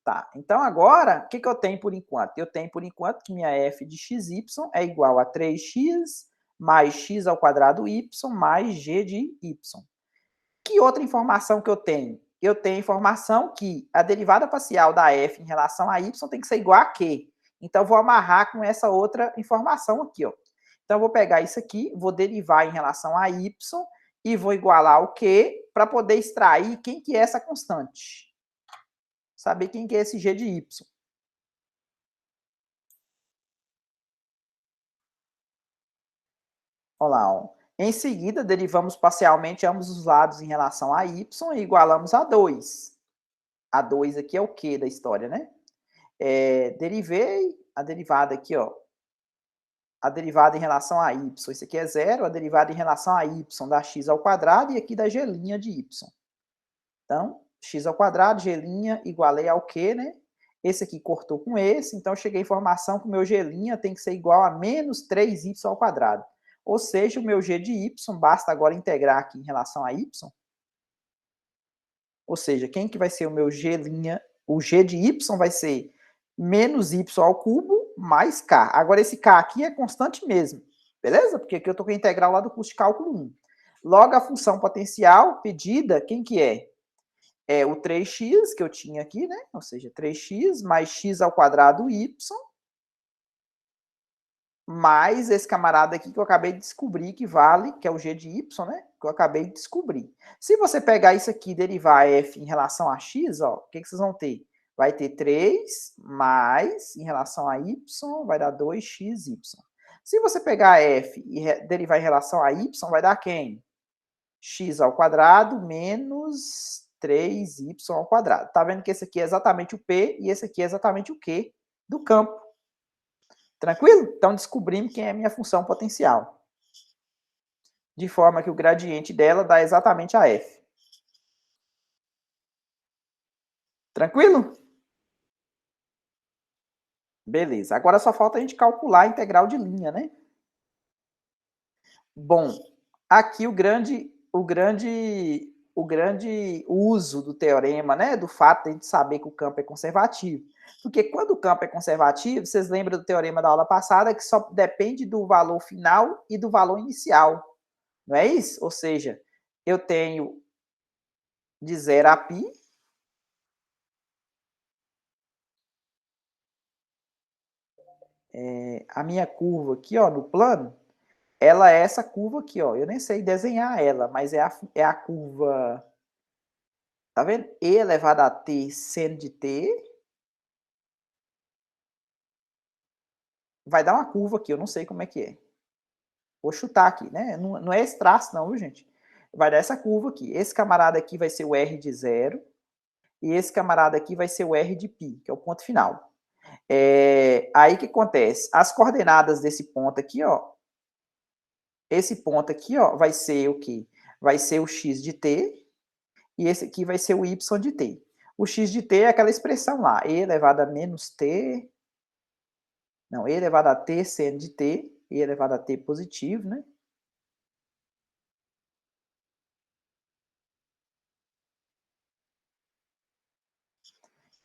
Tá, então agora, o que eu tenho por enquanto? Eu tenho por enquanto que minha f de xy é igual a 3x mais x ao quadrado y mais g de y. Que outra informação que eu tenho? Eu tenho informação que a derivada parcial da f em relação a y tem que ser igual a q. Então, eu vou amarrar com essa outra informação aqui, ó. Então, eu vou pegar isso aqui, vou derivar em relação a y e vou igualar o q para poder extrair quem que é essa constante. Saber quem que é esse g de y. Olha lá, ó. Em seguida, derivamos parcialmente ambos os lados em relação a y e igualamos a 2. A 2 aqui é o q da história, né? Derivei a derivada aqui, ó. A derivada em relação a y, isso aqui é zero. A derivada em relação a y dá x ao quadrado e aqui dá g' de y. Então, x ao quadrado, g' igualei ao q, né? Esse aqui cortou com esse, então cheguei à informação que o meu g' tem que ser igual a menos 3y ao quadrado. Ou seja, o meu g de y, basta agora integrar aqui em relação a y. Ou seja, quem que vai ser o meu g'? O g de y vai ser menos y ao cubo mais k. Agora, esse k aqui é constante mesmo, beleza? Porque aqui eu estou com a integral lá do curso de cálculo 1. Logo, a função potencial pedida, quem que é? É o 3x que eu tinha aqui, né? Ou seja, 3x mais x ao quadrado y, mais esse camarada aqui que eu acabei de descobrir que vale, que é o g de y, né? Que eu acabei de descobrir. Se você pegar isso aqui e derivar f em relação a x, ó, o que, que vocês vão ter? Vai ter 3 mais, em relação a y, vai dar 2xy. Se você pegar f e derivar em relação a y, vai dar quem? X ao quadrado menos 3y ao quadrado. Tá vendo que esse aqui é exatamente o p e esse aqui é exatamente o q do campo. Tranquilo? Então, descobrimos quem é a minha função potencial. De forma que o gradiente dela dá exatamente a f. Tranquilo? Beleza. Agora só falta a gente calcular a integral de linha, né? Bom, aqui o grande uso do teorema, né, do fato de a gente saber que o campo é conservativo. Porque quando o campo é conservativo, vocês lembram do teorema da aula passada que só depende do valor final e do valor inicial. Não é isso? Ou seja, eu tenho de 0 a π a minha curva aqui, ó, no plano, ela é essa curva aqui, ó. Eu nem sei desenhar ela, mas é a curva, tá vendo? E elevado a t seno de t. Vai dar uma curva aqui, eu não sei como é que é. Vou chutar aqui, né? Não é esse traço não, gente. Vai dar essa curva aqui. Esse camarada aqui vai ser o R de 0. E esse camarada aqui vai ser o R de π, que é o ponto final. Aí o que acontece? As coordenadas desse ponto aqui, ó. Esse ponto aqui, ó, vai ser o quê? Vai ser o x de t. E esse aqui vai ser o y de t. O x de t é aquela expressão lá. E elevado a menos t. Não, e elevado a t seno de t. E elevado a t positivo, né?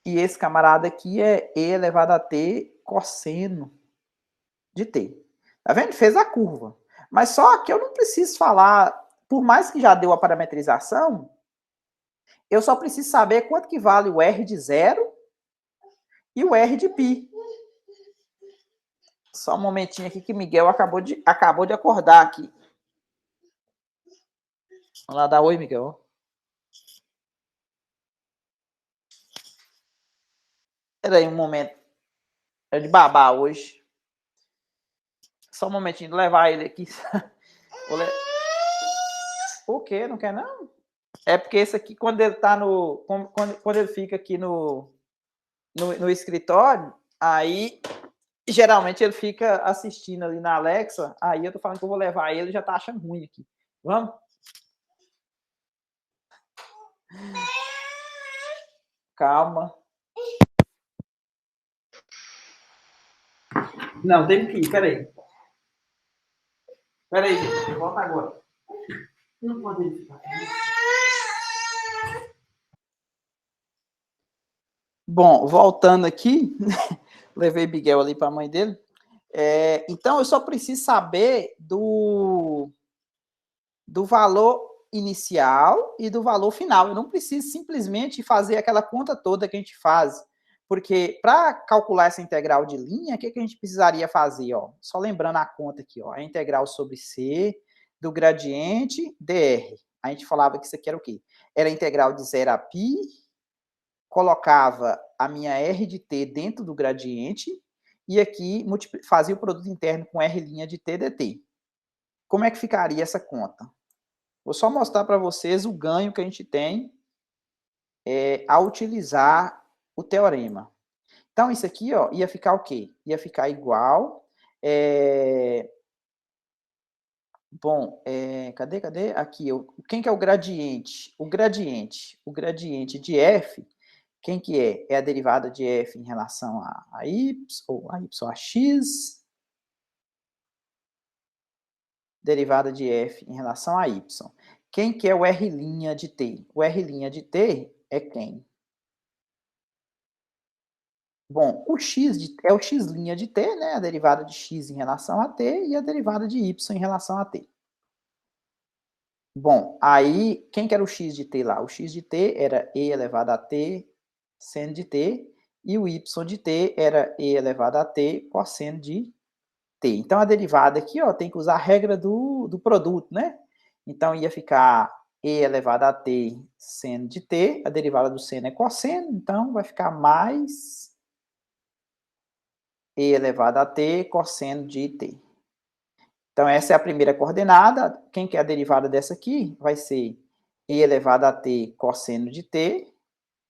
E esse camarada aqui é e elevado a t cosseno de t. Tá vendo? Fez a curva. Mas só que eu não preciso falar, por mais que já deu a parametrização, eu só preciso saber quanto que vale o R de 0 e o R de π. Só um momentinho aqui que Miguel acabou de acordar aqui. Vamos lá dar oi, Miguel. Espera aí um momento. É de babá hoje. Só um momentinho, levar ele aqui. O quê? Não quer não? É porque esse aqui, quando ele tá no. Quando ele fica aqui no escritório, aí geralmente ele fica assistindo ali na Alexa. Aí eu tô falando que eu vou levar ele, já tá achando ruim aqui. Vamos? Calma. Não, tem que ir, peraí. Peraí, gente, volta agora. Não pode ficar. Bom, voltando aqui, levei Miguel ali para a mãe dele. Então, eu só preciso saber do valor inicial e do valor final. Eu não preciso simplesmente fazer aquela conta toda que a gente faz. Porque para calcular essa integral de linha, o que a gente precisaria fazer? Ó? Só lembrando a conta aqui, ó, a integral sobre C do gradiente dr. A gente falava que isso aqui era o quê? Era a integral de 0 a π, colocava a minha R de t dentro do gradiente e aqui fazia o produto interno com R' de t dt. Como é que ficaria essa conta? Vou só mostrar para vocês o ganho que a gente tem ao utilizar o teorema. Então, isso aqui ó, ia ficar o quê? Ia ficar igual... Bom, cadê? Aqui, quem que é o gradiente? O gradiente de f, quem que é? É a derivada de f em relação a y, ou a y a x, derivada de f em relação a y. Quem que é o R' de t? O R' de t é quem? Bom, é o x' de t, né? A derivada de x em relação a t e a derivada de y em relação a t. Bom, aí, quem que era o x de t lá? O x de t era e elevado a t seno de t, e o y de t era e elevado a t cosseno de t. Então, a derivada aqui, ó, tem que usar a regra do produto, né? Então, ia ficar e elevado a t seno de t, a derivada do seno é cosseno, então vai ficar mais e elevado a t cosseno de t. Então, essa é a primeira coordenada. Quem que é a derivada dessa aqui? Vai ser e elevado a t cosseno de t,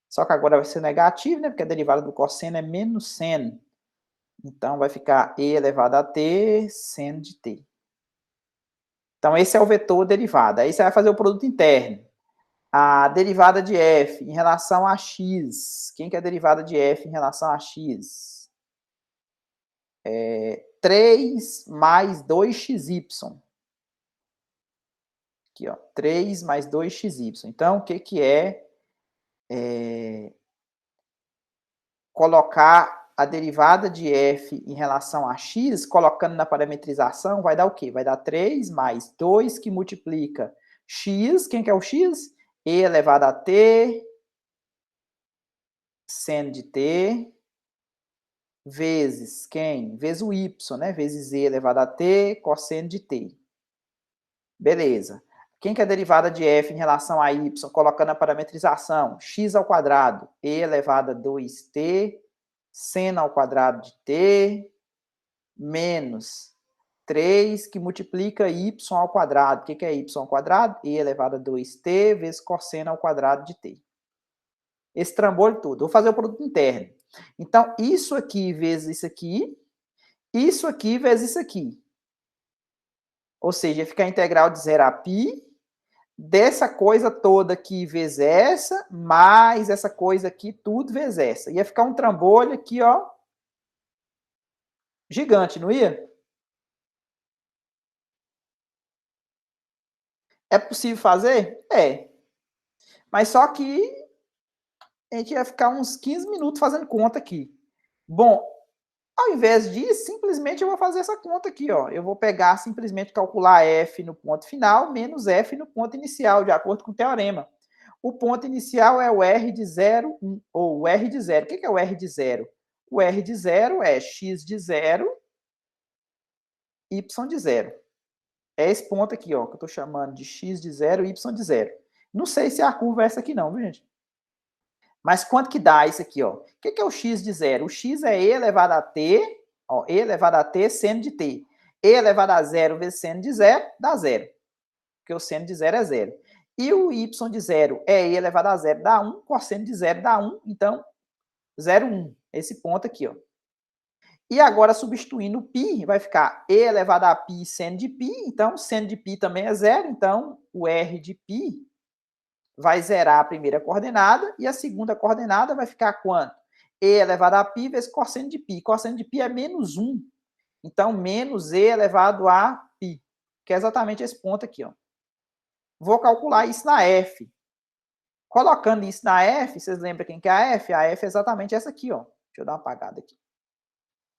só que agora vai ser negativo, né? Porque a derivada do cosseno é menos seno. Então, vai ficar e elevado a t seno de t. Então, esse é o vetor derivada. Aí você vai fazer o produto interno. A derivada de f em relação a x. Quem que é a derivada de f em relação a x? 3 mais 2xy. Aqui, ó. 3 mais 2xy. Então, o que que é colocar a derivada de f em relação a x, colocando na parametrização, vai dar o quê? Vai dar 3 mais 2 que multiplica x, quem que é o x? E elevado a t, seno de t, vezes quem? Vezes o y, né? Vezes e elevado a t, cosseno de t. Beleza. Quem que é a derivada de f em relação a y, colocando a parametrização? X ao quadrado, e elevado a 2t, seno ao quadrado de t, menos 3, que multiplica y ao quadrado. O que é y ao quadrado? E elevado a 2t vezes cosseno ao quadrado de t. Esse trambolho todo. Vou fazer o produto interno. Então, isso aqui vezes isso aqui vezes isso aqui. Ou seja, fica a integral de 0 a π, dessa coisa toda aqui vezes essa, mais essa coisa aqui, tudo vezes essa. Ia ficar um trambolho aqui, ó, gigante, não ia? É possível fazer? É. Mas só que a gente ia ficar uns 15 minutos fazendo conta aqui. Bom, ao invés disso, simplesmente eu vou fazer essa conta aqui, ó. Eu vou pegar, simplesmente calcular f no ponto final menos f no ponto inicial, de acordo com o teorema. O ponto inicial é o r de 0, ou o r de 0. O que é o r de 0? O r de 0 é x de 0, y de 0. É esse ponto aqui, ó, que eu estou chamando de x de 0, y de 0. Não sei se a curva é essa aqui não, viu, gente? Mas quanto que dá isso aqui, ó? O que é o x de 0? O x é e elevado a t, ó, e elevado a t seno de t. E elevado a 0 vezes seno de 0 dá 0. Porque o seno de 0 é 0. E o y de 0 é e elevado a 0 dá 1, cosseno de 0 dá 1, então 0, 1. Esse ponto aqui, ó. E agora, substituindo o π, vai ficar e elevado a π seno de π, então seno de π também é 0, então o r de π vai zerar a primeira coordenada e a segunda coordenada vai ficar quanto? E elevado a π vezes cosseno de π. Cosseno de π é menos 1. Então, menos e elevado a π, que é exatamente esse ponto aqui, ó. Vou calcular isso na f. Colocando isso na f, vocês lembram quem que é a f? A f é exatamente essa aqui, ó. Deixa eu dar uma apagada aqui.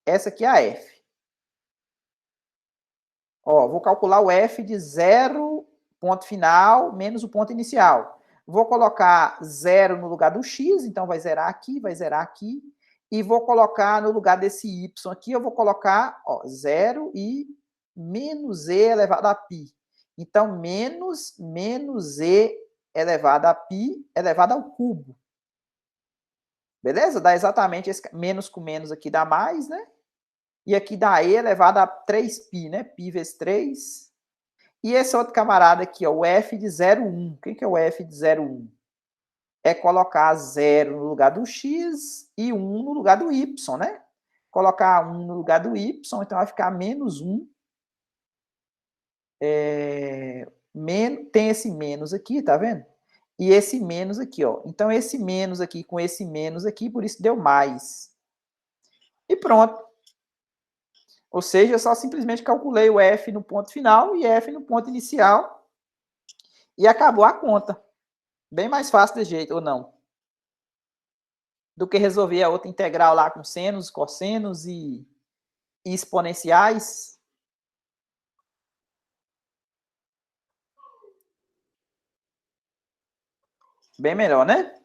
Essa aqui é a f. Ó, vou calcular o f de 0, ponto final, menos o ponto inicial. Vou colocar 0 no lugar do x, então vai zerar aqui, e vou colocar no lugar desse y aqui, eu vou colocar, ó, 0 e menos e elevado a π. Então, menos e elevado a π elevado ao cubo. Beleza? Dá exatamente esse menos com menos aqui dá mais, né? E aqui dá e elevado a 3π, né? Π vezes 3. E esse outro camarada aqui, ó, o f de 0,1. O que é o f de 0,1? É colocar 0 no lugar do x e 1 no lugar do y, né? Colocar 1 no lugar do y, então vai ficar menos 1. Tem esse menos aqui, tá vendo? E esse menos aqui, ó. Então, esse menos aqui com esse menos aqui, por isso deu mais. E pronto. Ou seja, eu só simplesmente calculei o f no ponto final e f no ponto inicial e acabou a conta. Bem mais fácil desse jeito, ou não? Do que resolver a outra integral lá com senos, cossenos e exponenciais. Bem melhor, né?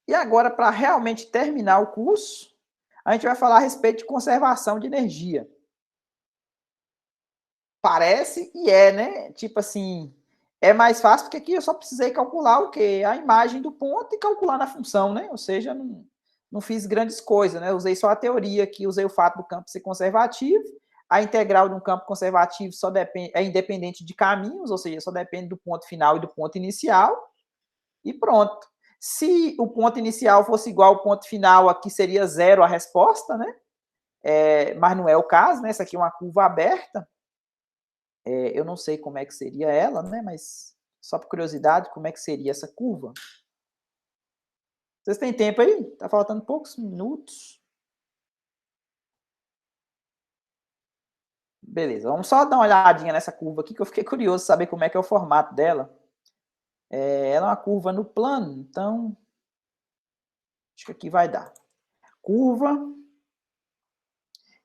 E agora, para realmente terminar o curso, a gente vai falar a respeito de conservação de energia. Parece e é, né? Tipo assim, é mais fácil porque aqui eu só precisei calcular o quê? A imagem do ponto e calcular na função, né? Ou seja, não fiz grandes coisas, né? Usei só a teoria aqui, usei o fato do campo ser conservativo. A integral de um campo conservativo só depende, é independente de caminhos, ou seja, só depende do ponto final e do ponto inicial. E pronto. Se o ponto inicial fosse igual ao ponto final, aqui seria 0 a resposta, né? mas não é o caso, né? Essa aqui é uma curva aberta. Eu não sei como é que seria ela, né? Mas só por curiosidade, como é que seria essa curva? Vocês têm tempo aí? Tá faltando poucos minutos. Beleza, vamos só dar uma olhadinha nessa curva aqui, que eu fiquei curioso saber como é que é o formato dela. Ela é uma curva no plano, então acho que aqui vai dar. Curva.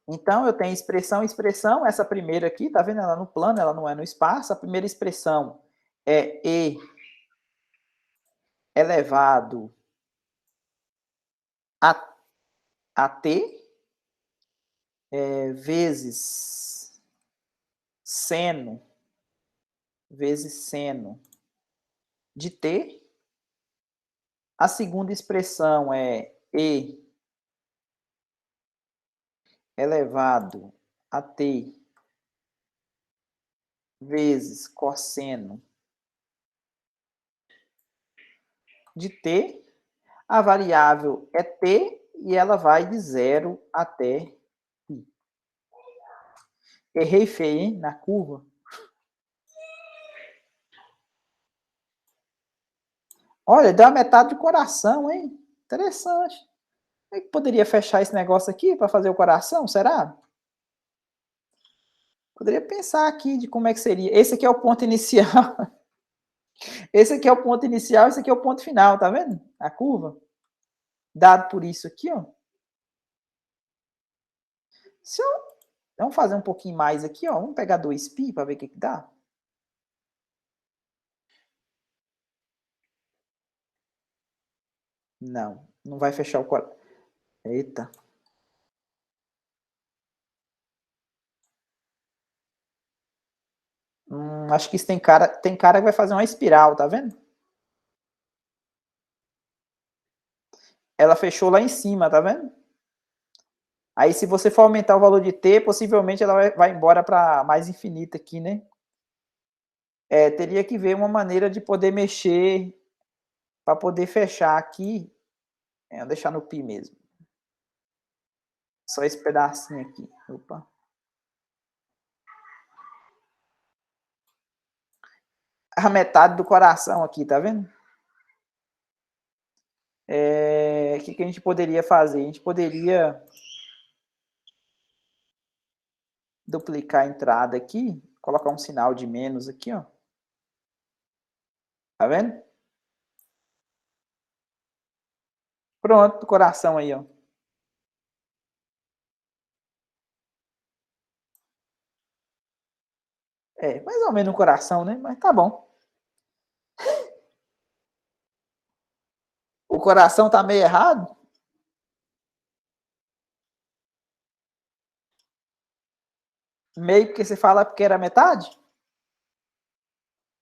Então, eu tenho expressão, expressão. Essa primeira aqui, tá vendo? Ela no plano, ela não é no espaço. A primeira expressão é E elevado a T vezes seno vezes seno de T. A segunda expressão é E elevado a T vezes cosseno de T. A variável é T e ela vai de 0 até I. Errei feio, hein, na curva. Olha, deu a metade do coração, hein? Interessante. Como é que poderia fechar esse negócio aqui para fazer o coração, será? Poderia pensar aqui de como é que seria. Esse aqui é o ponto inicial. Esse aqui é o ponto inicial, esse aqui é o ponto final, tá vendo? A curva. Dado por isso aqui, ó. Se eu... Vamos fazer um pouquinho mais aqui, ó. Vamos pegar 2π para ver o que dá. Não, não vai fechar o coração. Eita. Acho que isso tem cara que vai fazer uma espiral, tá vendo? Ela fechou lá em cima, tá vendo? Aí, se você for aumentar o valor de t, possivelmente ela vai embora para mais infinita aqui, né? Teria que ver uma maneira de poder mexer para poder fechar aqui. Vou deixar no pi mesmo. Só esse pedacinho aqui. Opa. A metade do coração aqui, tá vendo? O que a gente poderia fazer? A gente poderia duplicar a entrada aqui, colocar um sinal de menos aqui, ó. Tá vendo? Pronto, coração aí, ó. Mais ou menos um coração, né? Mas tá bom. O coração tá meio errado? Meio que você fala porque era metade?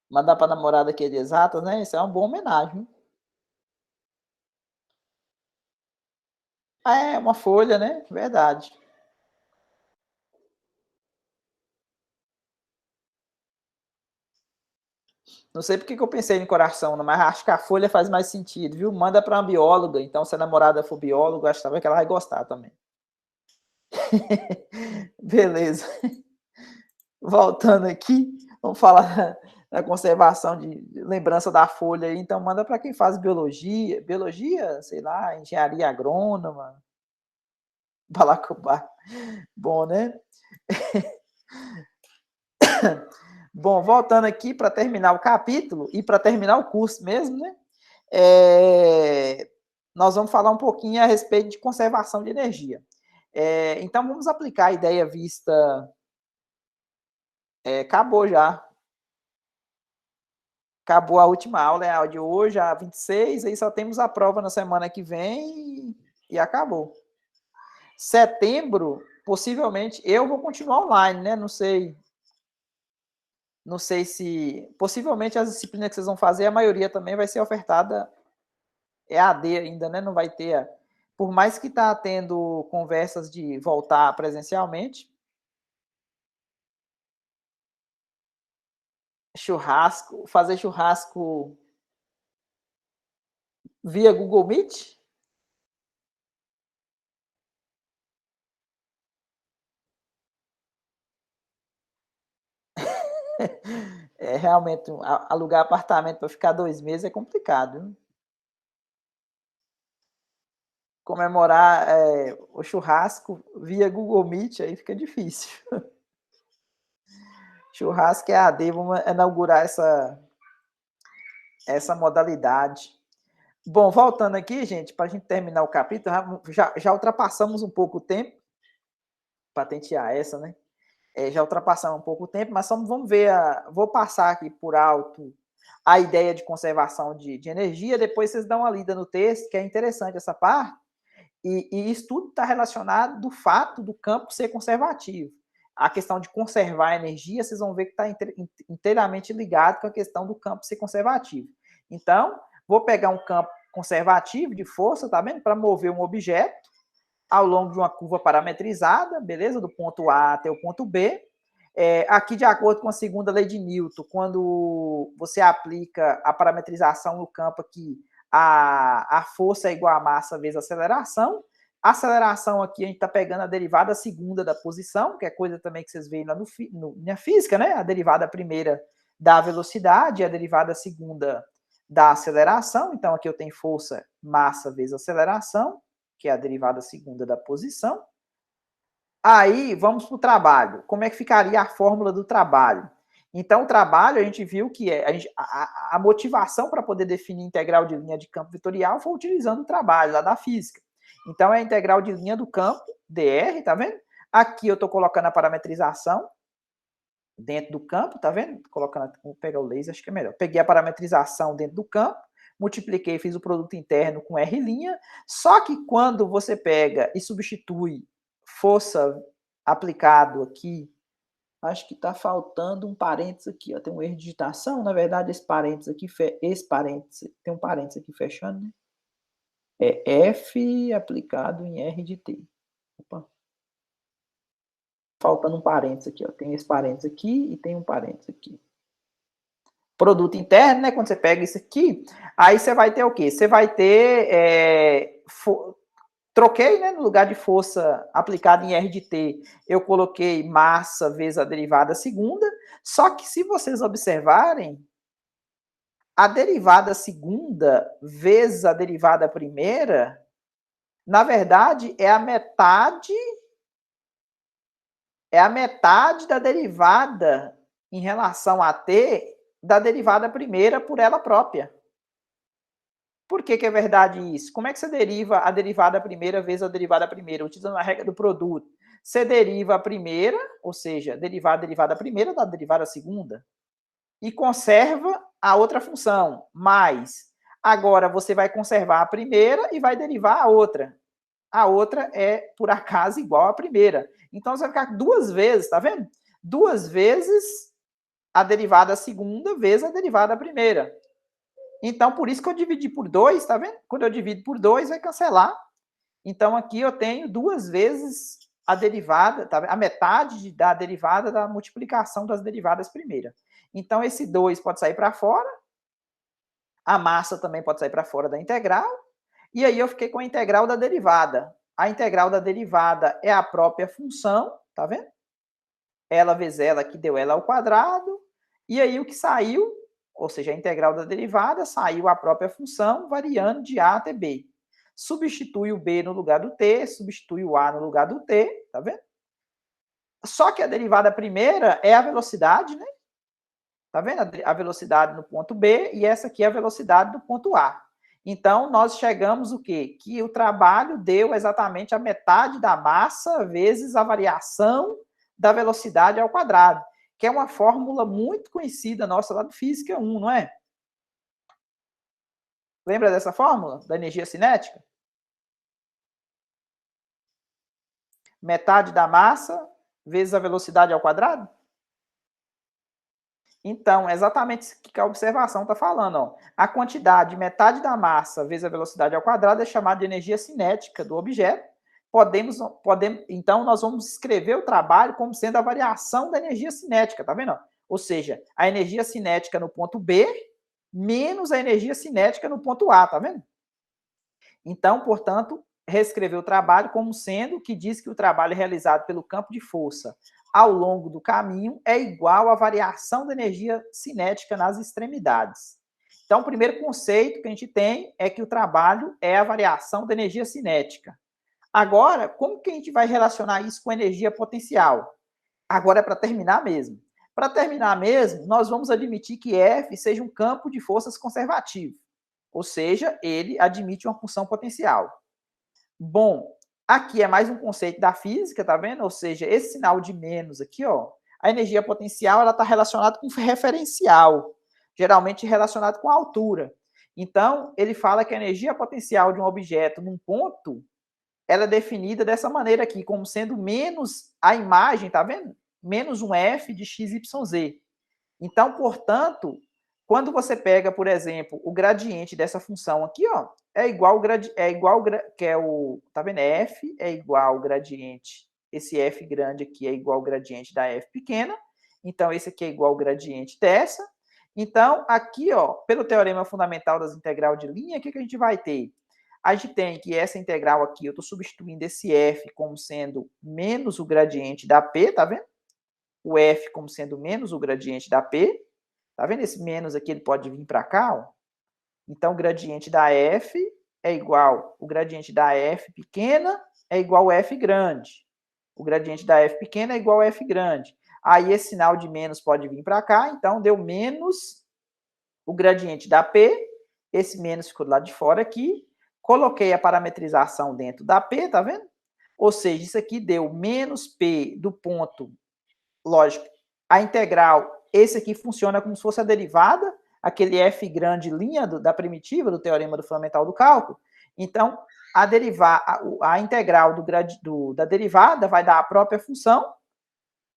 Mandar pra namorada aqui de exatas, né? Isso é uma boa homenagem. Uma folha, né? Verdade. Não sei porque que eu pensei em coração, mas acho que a folha faz mais sentido, viu? Manda para uma bióloga, então se a namorada for bióloga, acho que ela vai gostar também. Beleza. Voltando aqui, vamos falar da conservação de lembrança da folha aí, então manda para quem faz biologia, sei lá, engenharia agrônoma, balacubá. Bom, né? Bom, voltando aqui para terminar o capítulo e para terminar o curso mesmo, né? Nós vamos falar um pouquinho a respeito de conservação de energia. Então, vamos aplicar a ideia vista. Acabou já. Acabou a última aula, é a de hoje, a 26, aí só temos a prova na semana que vem e acabou. Setembro, possivelmente, eu vou continuar online, né? Não sei se... Possivelmente as disciplinas que vocês vão fazer, a maioria também vai ser ofertada EAD ainda, né? Não vai ter... Por mais que está tendo conversas de voltar presencialmente, fazer churrasco via Google Meet? É realmente alugar apartamento para ficar 2 meses é complicado, viu? Comemorar, o churrasco via Google Meet, aí fica difícil. Churrasco é AD, vamos inaugurar essa modalidade. Bom, voltando aqui, gente, para a gente terminar o capítulo, já ultrapassamos um pouco o tempo, patentear essa, né? Já ultrapassamos um pouco o tempo, mas vamos ver, vou passar aqui por alto a ideia de conservação de energia, depois vocês dão uma lida no texto, que é interessante essa parte, e isso tudo está relacionado do fato do campo ser conservativo. A questão de conservar a energia, vocês vão ver que está inteiramente ligado com a questão do campo ser conservativo. Então, vou pegar um campo conservativo de força, tá vendo? Para mover um objeto ao longo de uma curva parametrizada, beleza? Do ponto A até o ponto B. Aqui, de acordo com a segunda lei de Newton, quando você aplica a parametrização no campo aqui, a força é igual a massa vezes a aceleração. A aceleração aqui, a gente está pegando a derivada segunda da posição, que é coisa também que vocês veem lá na física, né? A derivada primeira da velocidade, a derivada segunda da aceleração. Então, aqui eu tenho força, massa vezes aceleração, que é a derivada segunda da posição. Aí, vamos para o trabalho. Como é que ficaria a fórmula do trabalho? Então, o trabalho, a gente viu que a motivação para poder definir integral de linha de campo vetorial foi utilizando o trabalho lá da física. Então, é a integral de linha do campo, dr, tá vendo? Aqui eu estou colocando a parametrização dentro do campo, tá vendo? Colocando, vou pegar o laser, acho que é melhor. Peguei a parametrização dentro do campo, multipliquei, fiz o produto interno com R', só que quando você pega e substitui força aplicado aqui, acho que está faltando um parênteses aqui, ó, tem um erro de digitação, na verdade esse parênteses aqui, tem um parênteses aqui fechando, né? É F aplicado em R de T. Opa. Faltando um parênteses aqui, ó, tem esse parênteses aqui e tem um parênteses aqui. Produto interno, né, quando você pega isso aqui, aí você vai ter o quê? Você vai ter troquei, né, no lugar de força aplicada em R de T, eu coloquei massa vezes a derivada segunda, só que se vocês observarem, a derivada segunda vezes a derivada primeira, na verdade, é a metade da derivada em relação a T da derivada primeira por ela própria. Por que é verdade isso? Como é que você deriva a derivada primeira vezes a derivada primeira? Utilizando a regra do produto. Você deriva a primeira, ou seja, derivar a derivada primeira da derivada segunda, e conserva a outra função, mais. Agora você vai conservar a primeira e vai derivar a outra. A outra é, por acaso, igual à primeira. Então você vai ficar duas vezes, tá vendo? Duas vezes a derivada segunda vezes a derivada primeira. Então, por isso que eu dividi por 2, tá vendo? Quando eu divido por 2, vai cancelar. Então, aqui eu tenho duas vezes a derivada, tá? A metade da derivada da multiplicação das derivadas primeira. Então, esse 2 pode sair para fora. A massa também pode sair para fora da integral. E aí eu fiquei com a integral da derivada. A integral da derivada é a própria função, tá vendo? Ela vezes ela, que deu ela ao quadrado. E aí o que saiu, ou seja, a integral da derivada, saiu a própria função, variando de A até B. Substitui o B no lugar do T, substitui o A no lugar do T, tá vendo? Só que a derivada primeira é a velocidade, né? Tá vendo? A velocidade no ponto B e essa aqui é a velocidade do ponto A. Então, nós chegamos o quê? Que o trabalho deu exatamente a metade da massa vezes a variação da velocidade ao quadrado, que é uma fórmula muito conhecida nossa lá do Física 1, não é? Lembra dessa fórmula? Da energia cinética? Metade da massa vezes a velocidade ao quadrado? Então, é exatamente isso que a observação está falando. Ó. A quantidade, metade da massa vezes a velocidade ao quadrado é chamada de energia cinética do objeto. Então, nós vamos escrever o trabalho como sendo a variação da energia cinética, tá vendo? Ou seja, a energia cinética no ponto B menos a energia cinética no ponto A, tá vendo? Então, portanto, reescrever o trabalho como sendo que diz que o trabalho é realizado pelo campo de força ao longo do caminho é igual à variação da energia cinética nas extremidades. Então, o primeiro conceito que a gente tem é que o trabalho é a variação da energia cinética. Agora, como que a gente vai relacionar isso com energia potencial? Agora é para terminar mesmo. Para terminar mesmo, nós vamos admitir que F seja um campo de forças conservativo, ou seja, ele admite uma função potencial. Bom, aqui é mais um conceito da física, tá vendo? Ou seja, esse sinal de menos aqui, ó, a energia potencial ela está relacionada com referencial, geralmente relacionado com a altura. Então, ele fala que a energia potencial de um objeto num ponto, ela é definida dessa maneira aqui, como sendo menos a imagem, tá vendo? Menos um F de x, y, z. Então, portanto, quando você pega, por exemplo, o gradiente dessa função aqui, ó, que é o, tá vendo? F é igual ao gradiente, esse F grande aqui é igual ao gradiente da F pequena, então esse aqui é igual ao gradiente dessa. Então, aqui, ó, pelo teorema fundamental das integral de linha, o que a gente vai ter? A gente tem que essa integral aqui, eu estou substituindo esse F como sendo menos o gradiente da P, tá vendo? O F como sendo menos o gradiente da P. Tá vendo esse menos aqui? Ele pode vir para cá, ó. Então, o gradiente da F é igual, o gradiente da F pequena é igual ao F grande. O gradiente da F pequena é igual ao F grande. Aí, esse sinal de menos pode vir para cá, então, deu menos o gradiente da P, esse menos ficou do lado de fora aqui, coloquei a parametrização dentro da P, tá vendo? Ou seja, isso aqui deu menos P do ponto, lógico, a integral, esse aqui funciona como se fosse a derivada, aquele f grande linha da primitiva, do teorema do fundamental do cálculo. Então, a integral da derivada vai dar a própria função,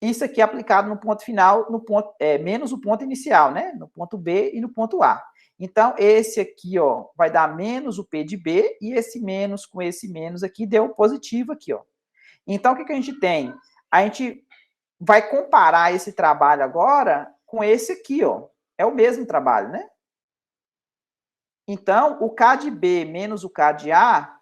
isso aqui aplicado no ponto final, no ponto, menos o ponto inicial, né? No ponto B e no ponto A. Então, esse aqui, ó, vai dar menos o P de B, e esse menos com esse menos aqui deu positivo aqui, ó. Então, o que a gente tem? A gente vai comparar esse trabalho agora com esse aqui, ó. É o mesmo trabalho, né? Então, o K de B menos o K de A,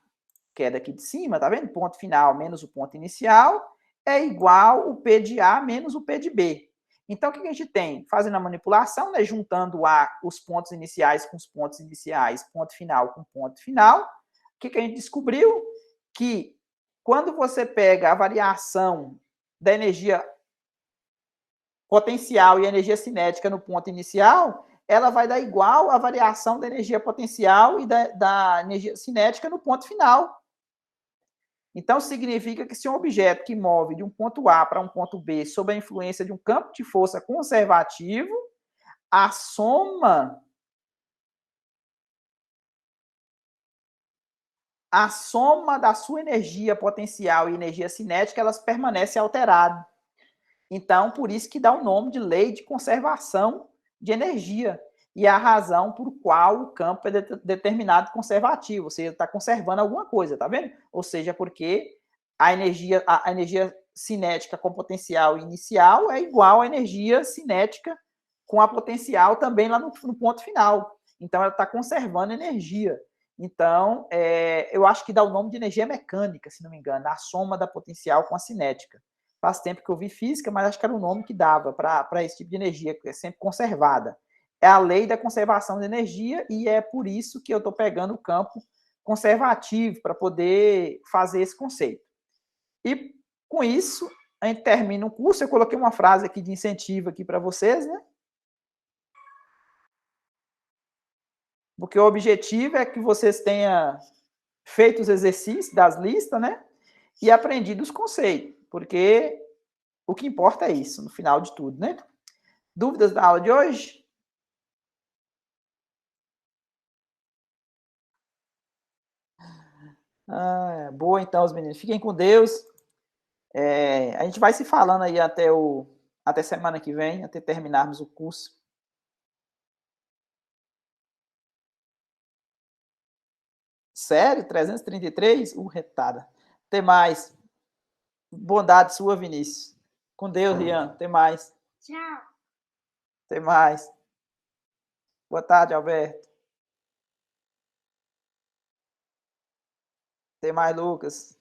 que é daqui de cima, tá vendo? Ponto final menos o ponto inicial, é igual o P de A menos o P de B. Então, o que a gente tem? Fazendo a manipulação, né? Juntando os pontos iniciais com os pontos iniciais, ponto final com ponto final. O que a gente descobriu? Que quando você pega a variação da energia potencial e energia cinética no ponto inicial, ela vai dar igual à variação da energia potencial e da energia cinética no ponto final. Então, significa que se um objeto que move de um ponto A para um ponto B sob a influência de um campo de força conservativo, a soma da sua energia potencial e energia cinética, elas permanecem alteradas. Então, por isso que dá o nome de lei de conservação de energia. E a razão por qual o campo é determinado conservativo, ou seja, está conservando alguma coisa, tá vendo? Ou seja, porque a energia cinética com potencial inicial é igual à energia cinética com a potencial também lá no ponto final. Então, ela está conservando energia. Então, eu acho que dá o nome de energia mecânica, se não me engano, a soma da potencial com a cinética. Faz tempo que eu vi física, mas acho que era o nome que dava para esse tipo de energia, que é sempre conservada. É a lei da conservação de energia e é por isso que eu estou pegando o campo conservativo para poder fazer esse conceito. E com isso, a gente termina o curso. Eu coloquei uma frase aqui de incentivo aqui para vocês, né? Porque o objetivo é que vocês tenham feito os exercícios das listas, né? E aprendido os conceitos, porque o que importa é isso, no final de tudo, né? Dúvidas da aula de hoje? Boa, então, os meninos. Fiquem com Deus. A gente vai se falando aí até semana que vem, até terminarmos o curso. Sério? 333? Retada. Até mais. Bondade sua, Vinícius. Com Deus, Rian. Até mais. Tchau. Até mais. Boa tarde, Alberto. Até mais, Lucas.